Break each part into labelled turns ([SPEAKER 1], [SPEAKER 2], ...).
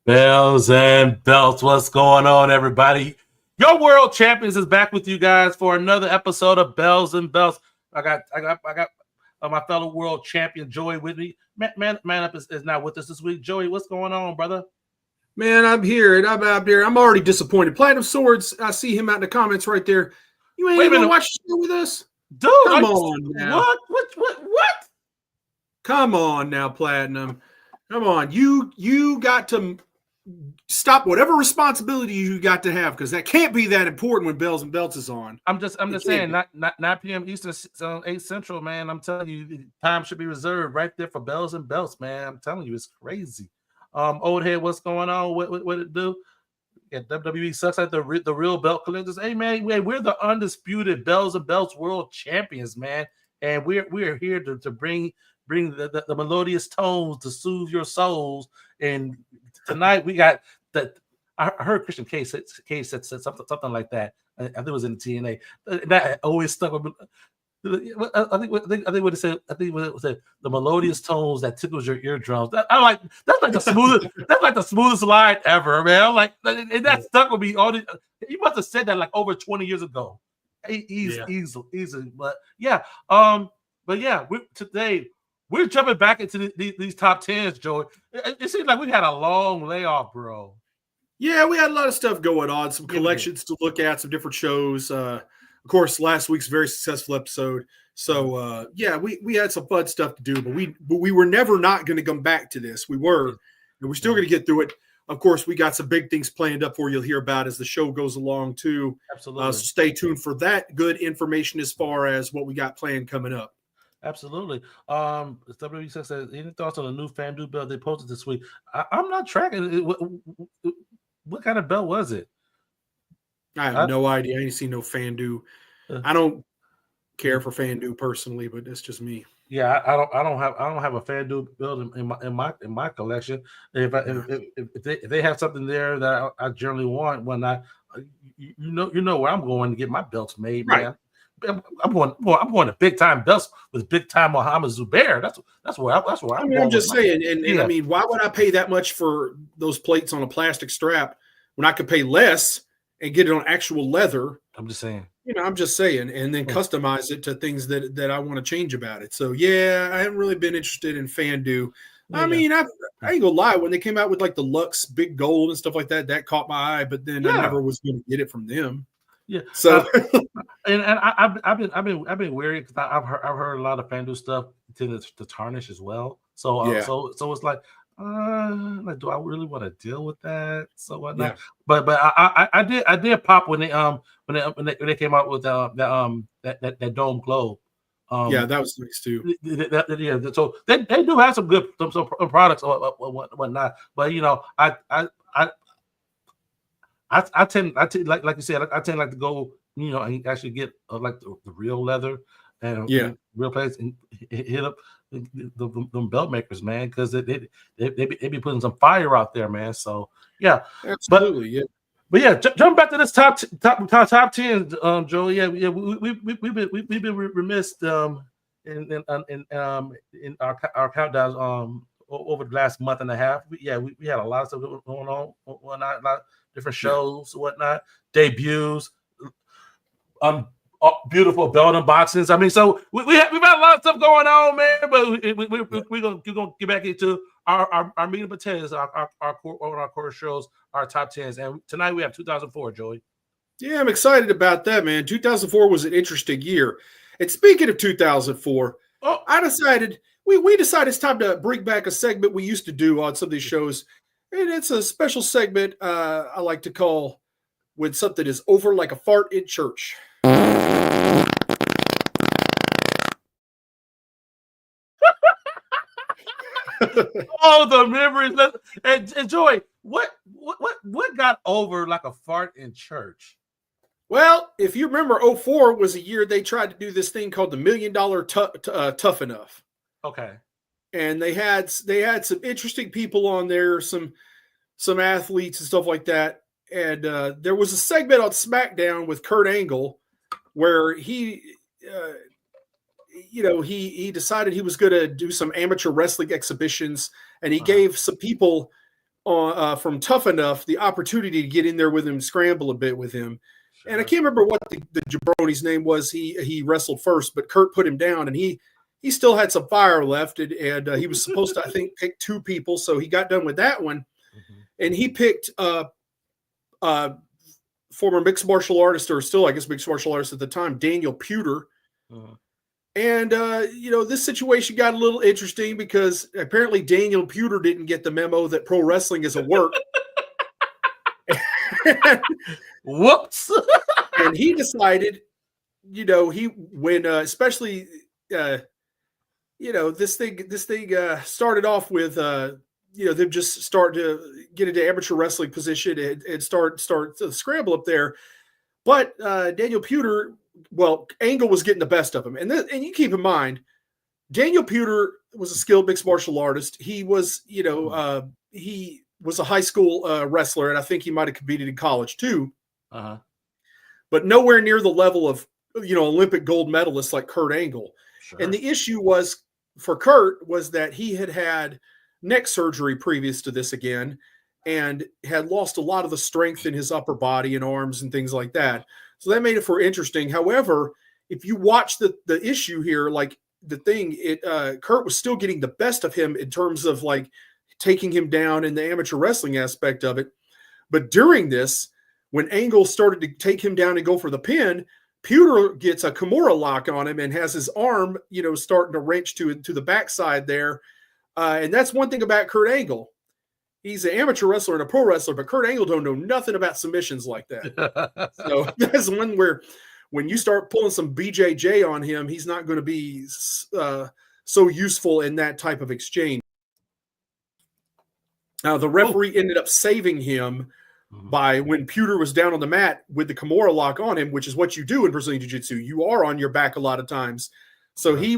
[SPEAKER 1] Bells and belts, what's going on, everybody? Your world champions is back with you guys for another episode of Bells and Belts. I got my fellow world champion Joey with me. Man Up is not with us this week. Joey, what's going on, brother?
[SPEAKER 2] Man, I'm here and I'm out there. I'm already disappointed. Platinum Swords, I see him out in the comments right there. You ain't even watch the show with us,
[SPEAKER 1] dude.
[SPEAKER 2] Come on now.
[SPEAKER 1] What?
[SPEAKER 2] Come on now, Platinum. Come on. You got to stop whatever responsibility you got to have, because that can't be that important when Bells and Belts is on.
[SPEAKER 1] I'm just saying, not 9 p.m. Eastern, 8 Central, man. I'm telling you, time should be reserved right there for Bells and Belts, man. I'm telling you, it's crazy. Old head, what's going on? What it do? Yeah, WWE sucks like the real belt collectors. Hey man, we're the undisputed Bells and Belts world champions, man, and we're here to bring the melodious tones to soothe your souls. And tonight we got that. I heard Christian Case said something like that. I think it was in the TNA. That always stuck with me. I think what it said. I think what it said. The melodious tones that tickles your eardrums. That's like the smoothest. That's like the smoothest line ever, man. I'm like, and that stuck with me. You must have said that like over 20 years ago. Easily. But yeah. Today we're jumping back into these top tens, Joey. It seems like we had a long layoff, bro.
[SPEAKER 2] Yeah, we had a lot of stuff going on. Some collections to look at, some different shows. Of course, last week's very successful episode. So, we had some fun stuff to do, but we were never not going to come back to this. We were, and we're still going to get through it. Of course, we got some big things planned up for you'll hear about as the show goes along, too.
[SPEAKER 1] Absolutely.
[SPEAKER 2] So stay tuned for that good information as far as what we got planned coming up.
[SPEAKER 1] Absolutely. WWE says, any thoughts on the new FanDuel belt they posted this week? I'm not tracking it. What kind of belt was it?
[SPEAKER 2] I have no idea. I ain't seen no FanDuel. I don't care for FanDuel personally, but that's just me.
[SPEAKER 1] Yeah, I don't have a FanDuel belt in my collection. If they have something there that I generally want, when you know where I'm going to get my belts made,
[SPEAKER 2] right.
[SPEAKER 1] Man. I'm going to big time belts with big time Muhammad Zubair. That's where I'm going.
[SPEAKER 2] I'm just saying, and I mean, why would I pay that much for those plates on a plastic strap when I could pay less and get it on actual leather?
[SPEAKER 1] I'm just saying.
[SPEAKER 2] I'm just saying, and then customize it to things that I want to change about it. So yeah, I haven't really been interested in FanDuel. I mean, I ain't gonna lie. When they came out with like the Lux Big Gold and stuff like that, that caught my eye. But then I never was going to get it from them.
[SPEAKER 1] Yeah.
[SPEAKER 2] So
[SPEAKER 1] and I've been wary because I've heard a lot of FanDuel stuff to tarnish as well. So so it's like, do I really want to deal with that? So whatnot. Yeah. But I did pop when they came out with that Dome Glow.
[SPEAKER 2] That was nice too.
[SPEAKER 1] So they do have some good some products or whatnot. But I tend like you said, I tend like to go, and actually get like the real leather and real place and hit up the belt makers, man, because they be putting some fire out there, man. So yeah,
[SPEAKER 2] absolutely,
[SPEAKER 1] But jump back to this top 10, Joe. Yeah, we've been remiss in our countdowns over the last month and a half. We had a lot of stuff going on, whatnot, a lot of different shows, whatnot, debuts, beautiful belt unboxings. I mean, so we've had a lot of stuff going on, man. But we're gonna get back into our meat and potatoes, our core shows, our top 10s, and tonight we have 2004, Joey.
[SPEAKER 2] Yeah, I'm excited about that, man. 2004 was an interesting year. And speaking of 2004, I decided we decided it's time to bring back a segment we used to do on some of these shows, and it's a special segment I like to call "When Something Is Over Like a Fart in Church."
[SPEAKER 1] Oh, the memories. And Joy, what got over like a fart in church?
[SPEAKER 2] Well, if you remember, 2004 was a year they tried to do this thing called the $1 Million Tough Enough.
[SPEAKER 1] Okay.
[SPEAKER 2] And they had some interesting people on there, some athletes and stuff like that. And there was a segment on SmackDown with Kurt Angle where he decided he was going to do some amateur wrestling exhibitions, and he gave some people from Tough Enough the opportunity to get in there with him, scramble a bit with him.
[SPEAKER 1] Sure.
[SPEAKER 2] And I can't remember what the jabroni's name was. He wrestled first, but Kurt put him down, and he still had some fire left, and he was supposed to, I think, pick 2 people, so he got done with that one, and he picked former mixed martial artist, or still, I guess, mixed martial artist at the time, Daniel Puder. And, this situation got a little interesting because apparently Daniel Puder didn't get the memo that pro wrestling is a work.
[SPEAKER 1] Whoops.
[SPEAKER 2] And he decided, especially, this thing started off with, them just start to get into amateur wrestling position and start to scramble up there. But Daniel Puder, Angle was getting the best of him. And you keep in mind, Daniel Puder was a skilled mixed martial artist. He was, he was a high school wrestler, and I think he might have competed in college too. But nowhere near the level of, Olympic gold medalists like Kurt Angle. Sure. And the issue was for Kurt was that he had neck surgery previous to this again, and had lost a lot of the strength in his upper body and arms and things like that. So that made it for interesting. However, if you watch the issue here, like the thing, Kurt was still getting the best of him in terms of like taking him down in the amateur wrestling aspect of it. But during this, when Angle started to take him down and go for the pin, Puder gets a Kimura lock on him and has his arm, starting to wrench to the backside there. And that's one thing about Kurt Angle. He's an amateur wrestler and a pro wrestler, but Kurt Angle don't know nothing about submissions like that. So that's one where when you start pulling some BJJ on him, he's not going to be so useful in that type of exchange. The referee ended up saving him by when Puder was down on the mat with the Kimura lock on him, which is what you do in Brazilian Jiu-Jitsu. You are on your back a lot of times. So he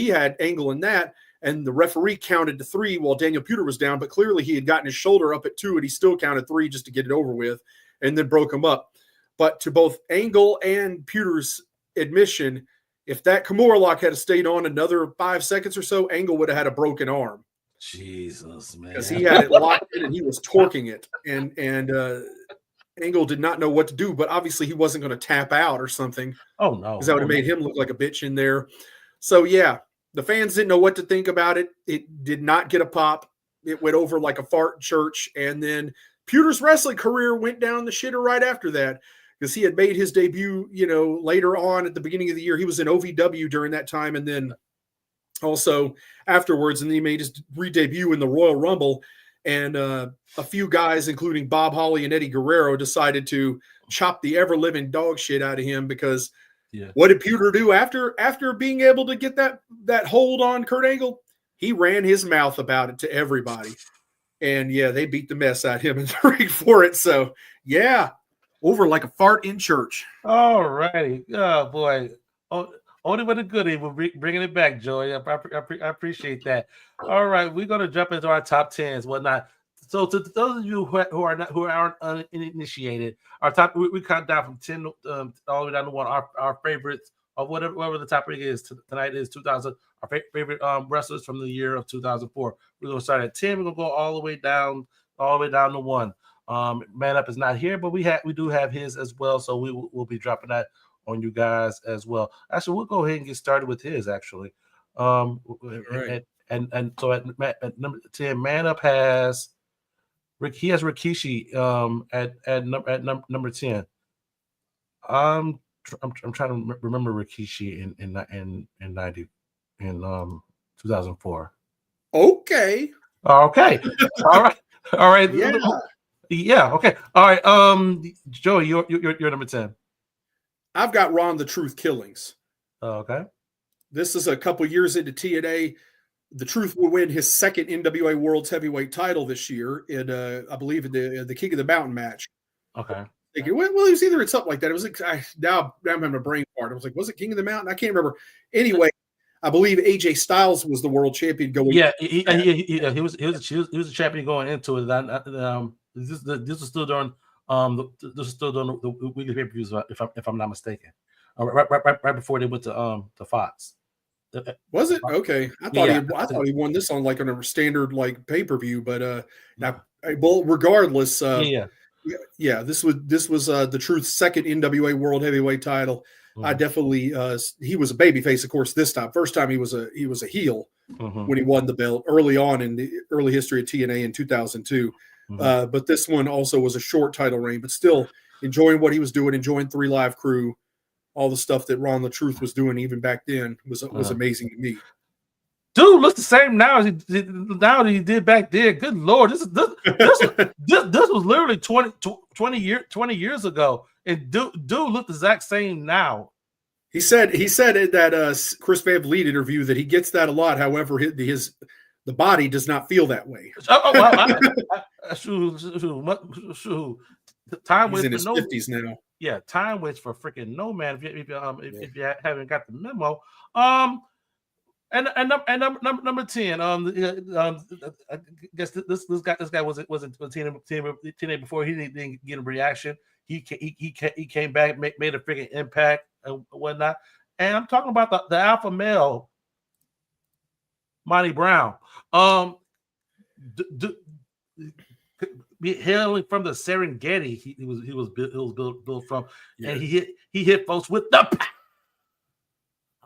[SPEAKER 2] had Angle in that. And the referee counted to 3 while Daniel Puder was down, but clearly he had gotten his shoulder up at 2, and he still counted 3 just to get it over with, and then broke him up. But to both Angle and Puder's admission, if that Kimura lock had stayed on another 5 seconds or so, Angle would have had a broken arm.
[SPEAKER 1] Jesus, man.
[SPEAKER 2] Because he had it locked in and he was torquing it. And Angle did not know what to do, but obviously he wasn't going to tap out or something.
[SPEAKER 1] Oh, no.
[SPEAKER 2] Because that would have made him look like a bitch in there. So, yeah. The fans didn't know what to think about it. It did not get a pop. It went over like a fart in church. And then Puder's wrestling career went down the shitter right after that because he had made his debut, later on at the beginning of the year. He was in OVW during that time. And then also afterwards, and then he made his re-debut in the Royal Rumble. And a few guys, including Bob Holly and Eddie Guerrero, decided to chop the ever-living dog shit out of him because what did Puder do after being able to get that hold on Kurt Angle? He ran his mouth about it to everybody. And, they beat the mess out of him in the ring for it. So, over like a fart in church.
[SPEAKER 1] All righty. Oh, boy. Oh, only with a goodie. We're bringing it back, Joey. I appreciate that. All right. We're going to jump into our top 10s, whatnot. So to those of you who aren't uninitiated, our top we count down from 10 all the way down to 1. Our favorites of whatever the top rating is tonight is 2000. Our favorite wrestlers from the year of 2004. We're gonna start at 10. We're gonna go all the way down to 1. Man Up is not here, but we do have his as well. So we'll be dropping that on you guys as well. Actually, we'll go ahead and get started with his actually.
[SPEAKER 2] Right.
[SPEAKER 1] And so at number 10, Man Up has. He has Rikishi at number 10. I'm trying to remember Rikishi in 2004.
[SPEAKER 2] Okay.
[SPEAKER 1] All right. Yeah. Okay. All right. Joey, you're number 10.
[SPEAKER 2] I've got Ron the Truth Killings.
[SPEAKER 1] Okay.
[SPEAKER 2] This is a couple years into TNA. The Truth will win his second NWA World's Heavyweight title this year in, I believe, in the King of the Mountain match.
[SPEAKER 1] Okay.
[SPEAKER 2] Thinking, well, it was either something like that. It was like now I'm having a brain fart. I was like, was it King of the Mountain? I can't remember. Anyway, I believe AJ Styles was the world champion going.
[SPEAKER 1] Yeah, he was a champion going into it. This was still during the weekly pay-per-views, if I'm not mistaken. Right before they went to Fox.
[SPEAKER 2] Was it okay? I thought he won this on like on a standard like pay-per-view, but now Well, regardless,
[SPEAKER 1] Yeah.
[SPEAKER 2] yeah, this was the Truth's second NWA World Heavyweight title. I
[SPEAKER 1] Mhm.
[SPEAKER 2] definitely he was a babyface, of course. This time, first time he was a heel
[SPEAKER 1] Mhm.
[SPEAKER 2] when he won the belt early on in the early history of TNA in 2002.
[SPEAKER 1] Mhm.
[SPEAKER 2] But this one also was a short title reign, but still enjoying what he was doing, enjoying 3 Live Crew, all the stuff that Ron the Truth was doing even back then was amazing to me.
[SPEAKER 1] Dude looks the same now as he did back then. Good Lord, this was literally 20 years ago, and dude looked the exact same now.
[SPEAKER 2] He said in that Chris Van Vliet interview that he gets that a lot. However, the body does not feel that way.
[SPEAKER 1] Time
[SPEAKER 2] He's
[SPEAKER 1] waits
[SPEAKER 2] in
[SPEAKER 1] for
[SPEAKER 2] his
[SPEAKER 1] no
[SPEAKER 2] 50s now.
[SPEAKER 1] Yeah, time waits for freaking no man. If you haven't got the memo, and number 10. I guess this guy wasn't TNA before. He didn't get a reaction. He came back, made a freaking impact and whatnot. And I'm talking about the alpha male, Monty Brown. Hailing from the Serengeti, he was built from, and he hit folks with the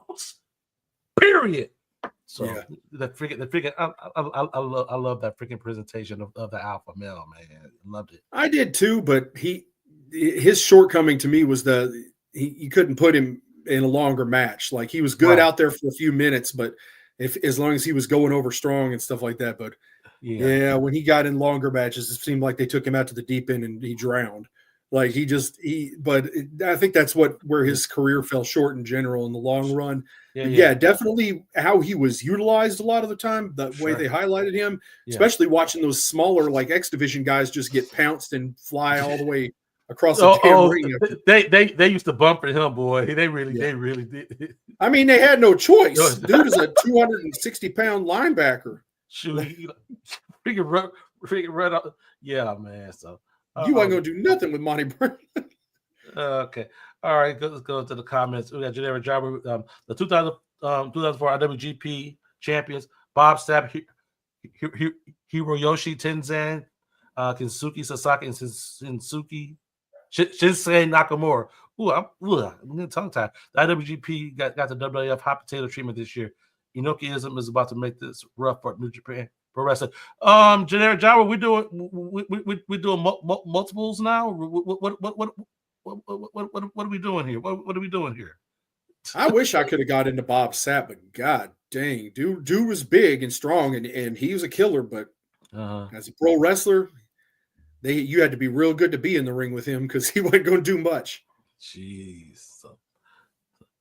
[SPEAKER 1] pounds. Period. So the freaking I love that freaking presentation of the alpha male, man. Loved it.
[SPEAKER 2] I did too, but his shortcoming to me was you couldn't put him in a longer match. Like he was good out there for a few minutes, but as long as he was going over strong and stuff like that. But when he got in longer matches, it seemed like they took him out to the deep end and he drowned. Like but I think that's where his career fell short in general in the long run. Definitely how he was utilized a lot of the time, the way they highlighted him, especially watching those smaller like X Division guys just get pounced and fly all the way across the damn ring.
[SPEAKER 1] They used to bump for him, boy. They really did.
[SPEAKER 2] I mean, they had no choice. Dude is a 260-pound linebacker.
[SPEAKER 1] Shoot, freaking run up. Yeah, man. So
[SPEAKER 2] you ain't gonna do nothing with Monty Brown.
[SPEAKER 1] Okay. All right. Let's go to the comments. We got Generic Jobber, the 2004 IWGP champions, Bob Sapp, Hiroyoshi Tenzan, Kensuke Sasaki, and Shinsuke Nakamura. I'm tongue tied. The IWGP got the WWF hot potato treatment this year. Inokiism is about to make this rough for New Japan Pro Wrestling. Generic Jobber, we're doing multiples now. What are we doing here? What are we doing here?
[SPEAKER 2] I wish I could have got into Bob Sapp, but god dang, dude was big and strong and he was a killer, but as a pro wrestler, you had to be real good to be in the ring with him because he wasn't going to do much.
[SPEAKER 1] Jeez.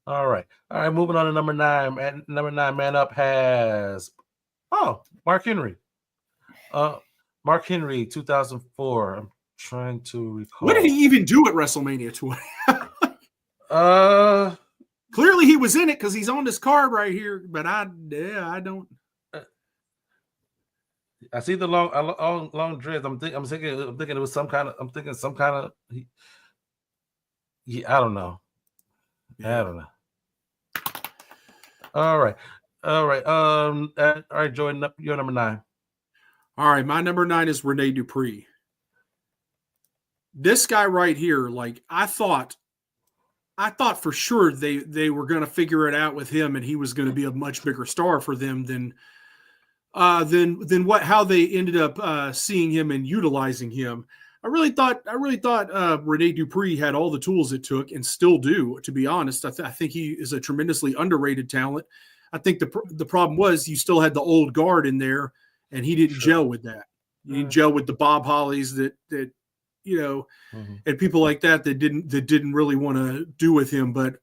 [SPEAKER 1] All right. Moving on to number 9. And number 9 man up has Mark Henry. Mark Henry, 2004. I'm trying to recall.
[SPEAKER 2] What did he even do at WrestleMania 20? Clearly he was in it because he's on this card right here, but I don't.
[SPEAKER 1] I see the long dreads. I'm thinking it was some kind of. I don't know. I don't know. All right. All right, Jordan, you're number 9.
[SPEAKER 2] All right, my number 9 is Rene Dupree. This guy right here, like I thought for sure they were going to figure it out with him, and he was going to be a much bigger star for them than how they ended up seeing him and utilizing him. I really thought Rene Dupree had all the tools it took and still do, to be honest. I think he is a tremendously underrated talent. I think the problem was you still had the old guard in there, and he didn't gel with that. He didn't gel with the Bob Hollies that and people like that didn't really want to do with him. But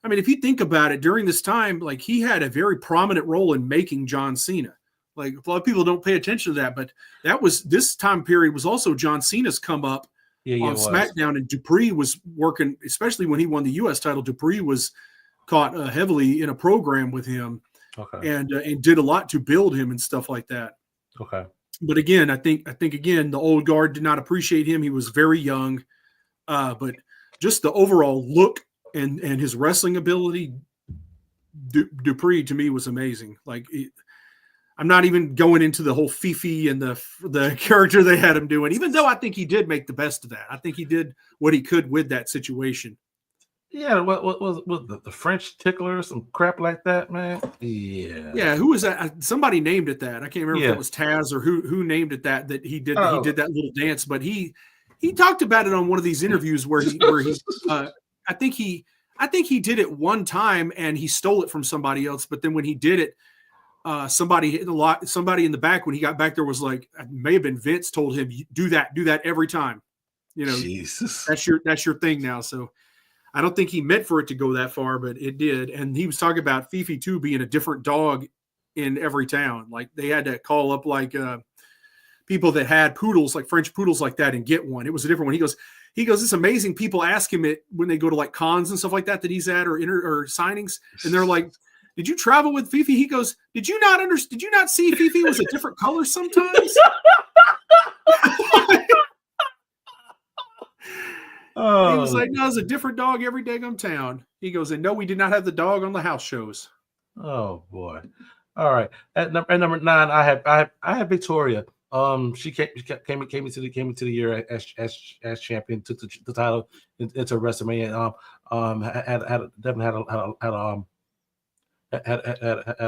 [SPEAKER 2] I mean, if you think about it, during this time, like he had a very prominent role in making John Cena. Like a lot of people don't pay attention to that, but this time period was also John Cena's come up on SmackDown, and Dupree was working, especially when he won the U.S. title. Dupree was caught heavily in a program with him, and did a lot to build him and stuff like that.
[SPEAKER 1] Okay,
[SPEAKER 2] but again, I think again the old guard did not appreciate him. He was very young, but just the overall look and his wrestling ability, Dupree to me was amazing. Like. I'm not even going into the whole Fifi and the character they had him doing, even though I think he did make the best of that. I think he did what he could with that situation.
[SPEAKER 1] Yeah, what was the French tickler, some crap like that, man? Yeah.
[SPEAKER 2] Yeah, who was that? Somebody named it that. I can't remember if it was Taz or who named it that he did that little dance, but he talked about it on one of these interviews where he I think he did it one time and he stole it from somebody else, but then when he did it, somebody in the back when he got back there was like, it may have been Vince, told him, do that every time. You know,
[SPEAKER 1] Jesus.
[SPEAKER 2] That's your thing now. So I don't think he meant for it to go that far, but it did. And he was talking about Fifi too being a different dog in every town. Like they had to call up like people that had poodles, like French poodles like that, and get one. It was a different one. He goes, it's amazing. People ask him it when they go to like cons and stuff like that he's at or signings, and they're like, "Did you travel with Fifi?" He goes, Did you not see Fifi was a different color sometimes?" He was like, "No, it's a different dog every daggum town." He goes, "And no, we did not have the dog on the house shows."
[SPEAKER 1] Oh boy! All right, at number 9, I have Victoria. She came into the year as champion, took the title into WrestleMania. Had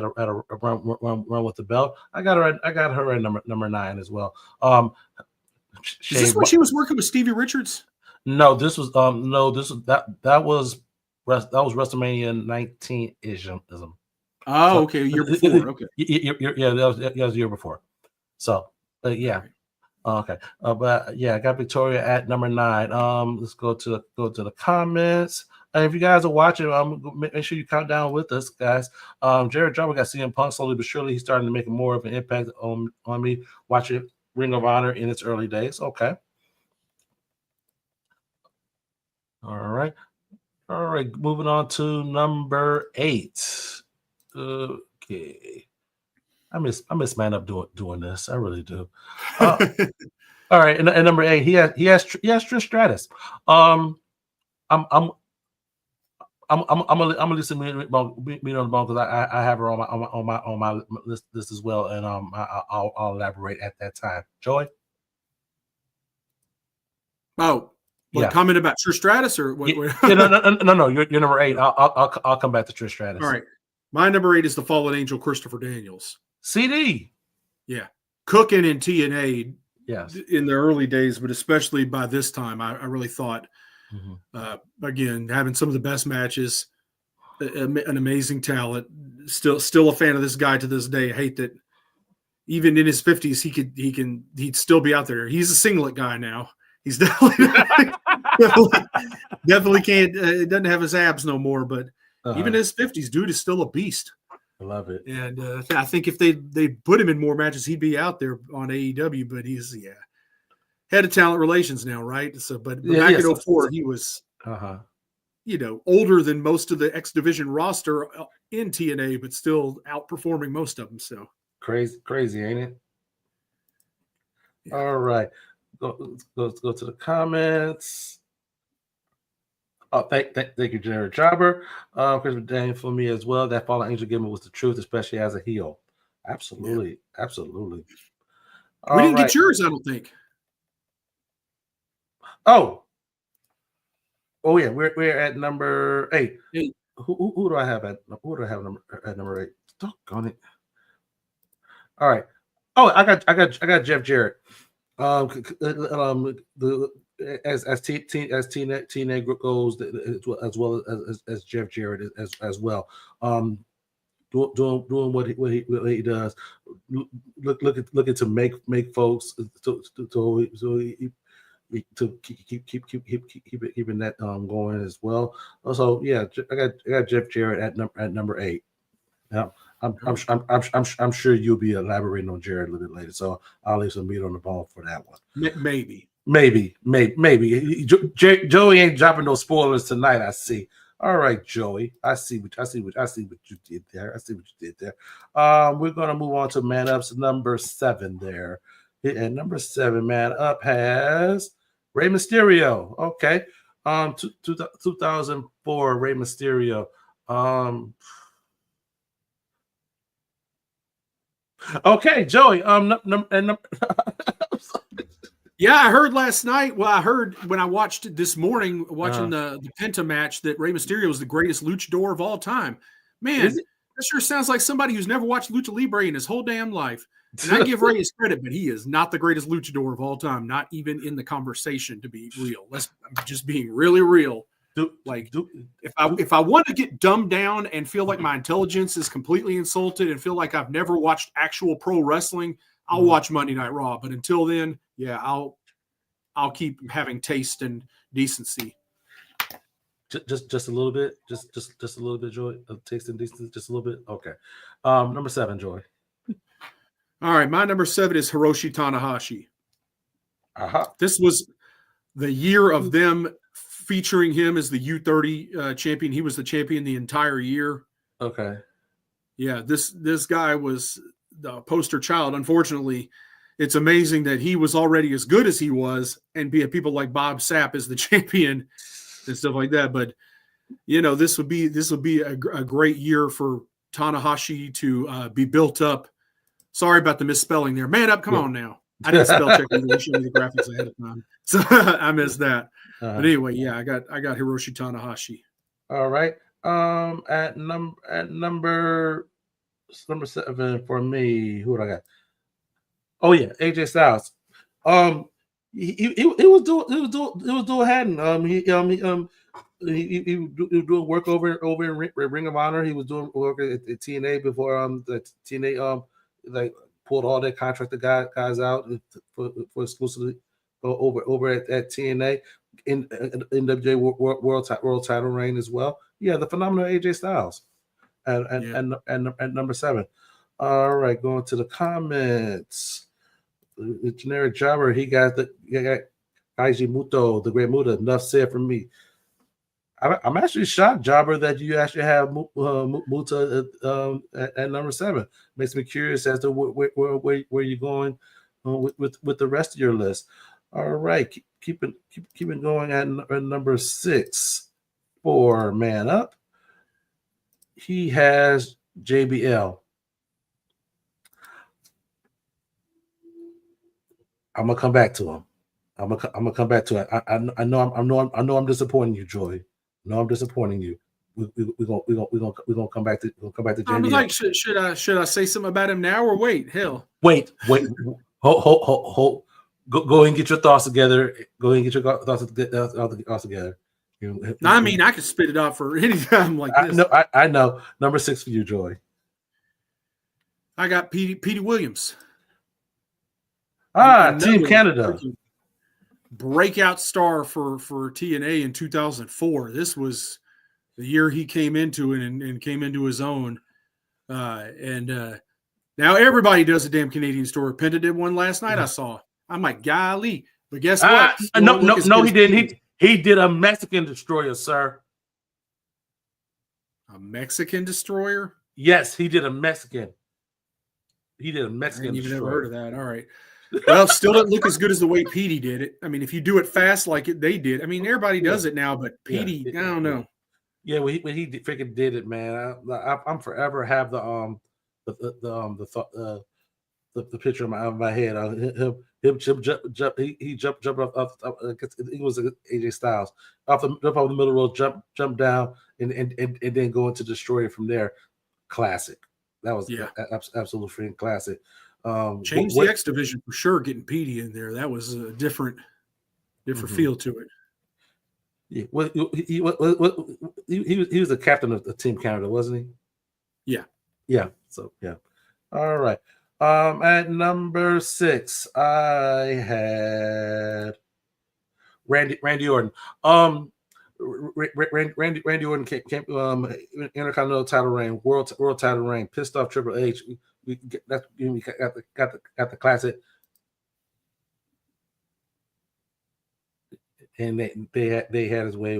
[SPEAKER 1] a run with the belt. I got her at number 9 as well.
[SPEAKER 2] Is this when she was working with Stevie Richards?
[SPEAKER 1] No, this was that was WrestleMania 19-ism.
[SPEAKER 2] Oh, okay, year before. Okay,
[SPEAKER 1] yeah, that was the year before. So, yeah, okay, but yeah, I got Victoria at number 9. Let's go to the comments. And if you guys are watching, make sure you count down with us, guys. Jared Jobber got CM Punk slowly but surely. He's starting to make more of an impact on me watching Ring of Honor in its early days. Okay. All right. Moving on to number 8. Okay. I miss Man Up doing this. I really do. All right. And number 8, he has Trish Stratus. I'm gonna listen me on the bone because I have her on my list as well, and I'll elaborate at that time. Joey.
[SPEAKER 2] Oh. What, comment about Trish Stratus or what?
[SPEAKER 1] No. You're number 8. I'll come back to Trish Stratus.
[SPEAKER 2] All right. My number 8 is the Fallen Angel, Christopher Daniels.
[SPEAKER 1] CD.
[SPEAKER 2] Yeah. Cooking in TNA.
[SPEAKER 1] Yes.
[SPEAKER 2] In the early days, but especially by this time, I really thought, again, having some of the best matches, an amazing talent. Still a fan of this guy to this day. I hate that even in his 50s, he'd still be out there. He's a singlet guy now. He's definitely can't. Doesn't have his abs no more, but even in his 50s, dude is still a beast.
[SPEAKER 1] I love it.
[SPEAKER 2] And I think if they put him in more matches, he'd be out there on AEW. But he's head of talent relations now, right? So, but back in 04, he was older than most of the X Division roster in TNA, but still outperforming most of them. So
[SPEAKER 1] crazy, ain't it? Yeah. All right. Let's go to the comments. Oh, thank you, Jared Jobber. Christopher Daniel for me as well. That Fallen Angel gimmick was the truth, especially as a heel. Absolutely. We
[SPEAKER 2] didn't get yours, I don't think.
[SPEAKER 1] Oh yeah, we're at number 8. Who do I have at number 8? Doggone it. All right. Oh, I got Jeff Jarrett. As TNA goes, as well as Jeff Jarrett as well. Doing what he does. Looking to make folks to keeping that going as well. Also, yeah, I got Jeff Jarrett at number 8. Now, I'm sure you'll be elaborating on Jared a little bit later, so I'll leave some meat on the bone for that one. Maybe. Joey ain't dropping no spoilers tonight. I see. All right, Joey. I see what you did there. We're gonna move on to Man Up's number 7 there. And number 7, Man Up has Rey Mysterio. Okay. 2004 Rey Mysterio. Okay, Joey.
[SPEAKER 2] Yeah, I heard last night. Well, I heard when I watched it this morning, watching the Penta match, that Rey Mysterio is the greatest luchador of all time. Man, that sure sounds like somebody who's never watched Lucha Libre in his whole damn life. And I give Rey his credit, but he is not the greatest luchador of all time, not even in the conversation, to be real. I'm just being really real. If I want to get dumbed down and feel like my intelligence is completely insulted and feel like I've never watched actual pro wrestling, I'll watch Monday Night Raw. But until then, yeah, I'll keep having taste and decency.
[SPEAKER 1] Just a little bit, just a little bit, Joy. Taste and decency, just a little bit. Okay. Number 7, Joy.
[SPEAKER 2] All right, my number 7 is Hiroshi Tanahashi. This was the year of them featuring him as the U30 champion. He was the champion the entire year.
[SPEAKER 1] Okay.
[SPEAKER 2] Yeah, this guy was the poster child. Unfortunately, it's amazing that he was already as good as he was, and be people like Bob Sapp as the champion and stuff like that. But this would be a great year for Tanahashi to be built up. Sorry about the misspelling there. Man up, come on now. I didn't spell check either. They showed me the graphics ahead of time, so I missed that. But anyway, yeah, I got Hiroshi Tanahashi.
[SPEAKER 1] All right. At number 7 for me, who would I got? Oh yeah, AJ Styles. He was doing Hatton. He was doing work over in Ring of Honor. He was doing work at TNA before the TNA like pulled all their contracted guys out for exclusively over at TNA in NWA world title reign as well. Yeah, the phenomenal AJ Styles, and number 7. All right, going to the comments. The generic jobber, he got Kaiji Muto, the Great Muta. Enough said for me. I'm actually shocked, Jobber, that you actually have Muta at number 7. Makes me curious as to where you're going with the rest of your list. All right, keep it going at number 6 for Man Up. He has JBL. I'm gonna come back to him. I'm gonna come back to it. I know I'm disappointing you, Joy. No, I'm disappointing you. We're gonna come back to JBL.
[SPEAKER 2] I'm like, should I say something about him now or wait? Hell,
[SPEAKER 1] wait. Hold. Go and get your thoughts together. Go and get your thoughts together.
[SPEAKER 2] I mean, I could spit it out for any time like this.
[SPEAKER 1] I know. Number 6 for you, Joy.
[SPEAKER 2] I got Petey Williams.
[SPEAKER 1] Team Canada.
[SPEAKER 2] Breakout star for TNA in 2004. This was the year he came into it and came into his own. Now everybody does a damn Canadian story. Penta did one last night. I saw. I'm like, golly. But guess what?
[SPEAKER 1] No, he didn't. He did a Mexican destroyer, sir.
[SPEAKER 2] A Mexican destroyer?
[SPEAKER 1] Yes, he did a Mexican. He did a Mexican.
[SPEAKER 2] I ain't even ever heard of that. All right. Well, it still doesn't look as good as the way Petey did it. I mean, if you do it fast like they did, I mean, everybody does it now, but Petey, I don't know.
[SPEAKER 1] Yeah, when he freaking did it, man, I'm forever have the picture of my head. Him jump. He jumped up. He was AJ Styles off the middle row, jump down, and then go into destroyer from there. Classic. That was absolute freaking classic.
[SPEAKER 2] Change the X division for sure. Getting Petey in there, that was a different feel to it.
[SPEAKER 1] Yeah, he was the captain of the Team Canada, wasn't
[SPEAKER 2] he?
[SPEAKER 1] Yeah. So yeah. All right. At number 6, I had Randy Orton. Randy Orton came Intercontinental title reign, world title reign, pissed off Triple H. We got the classic, and they had his way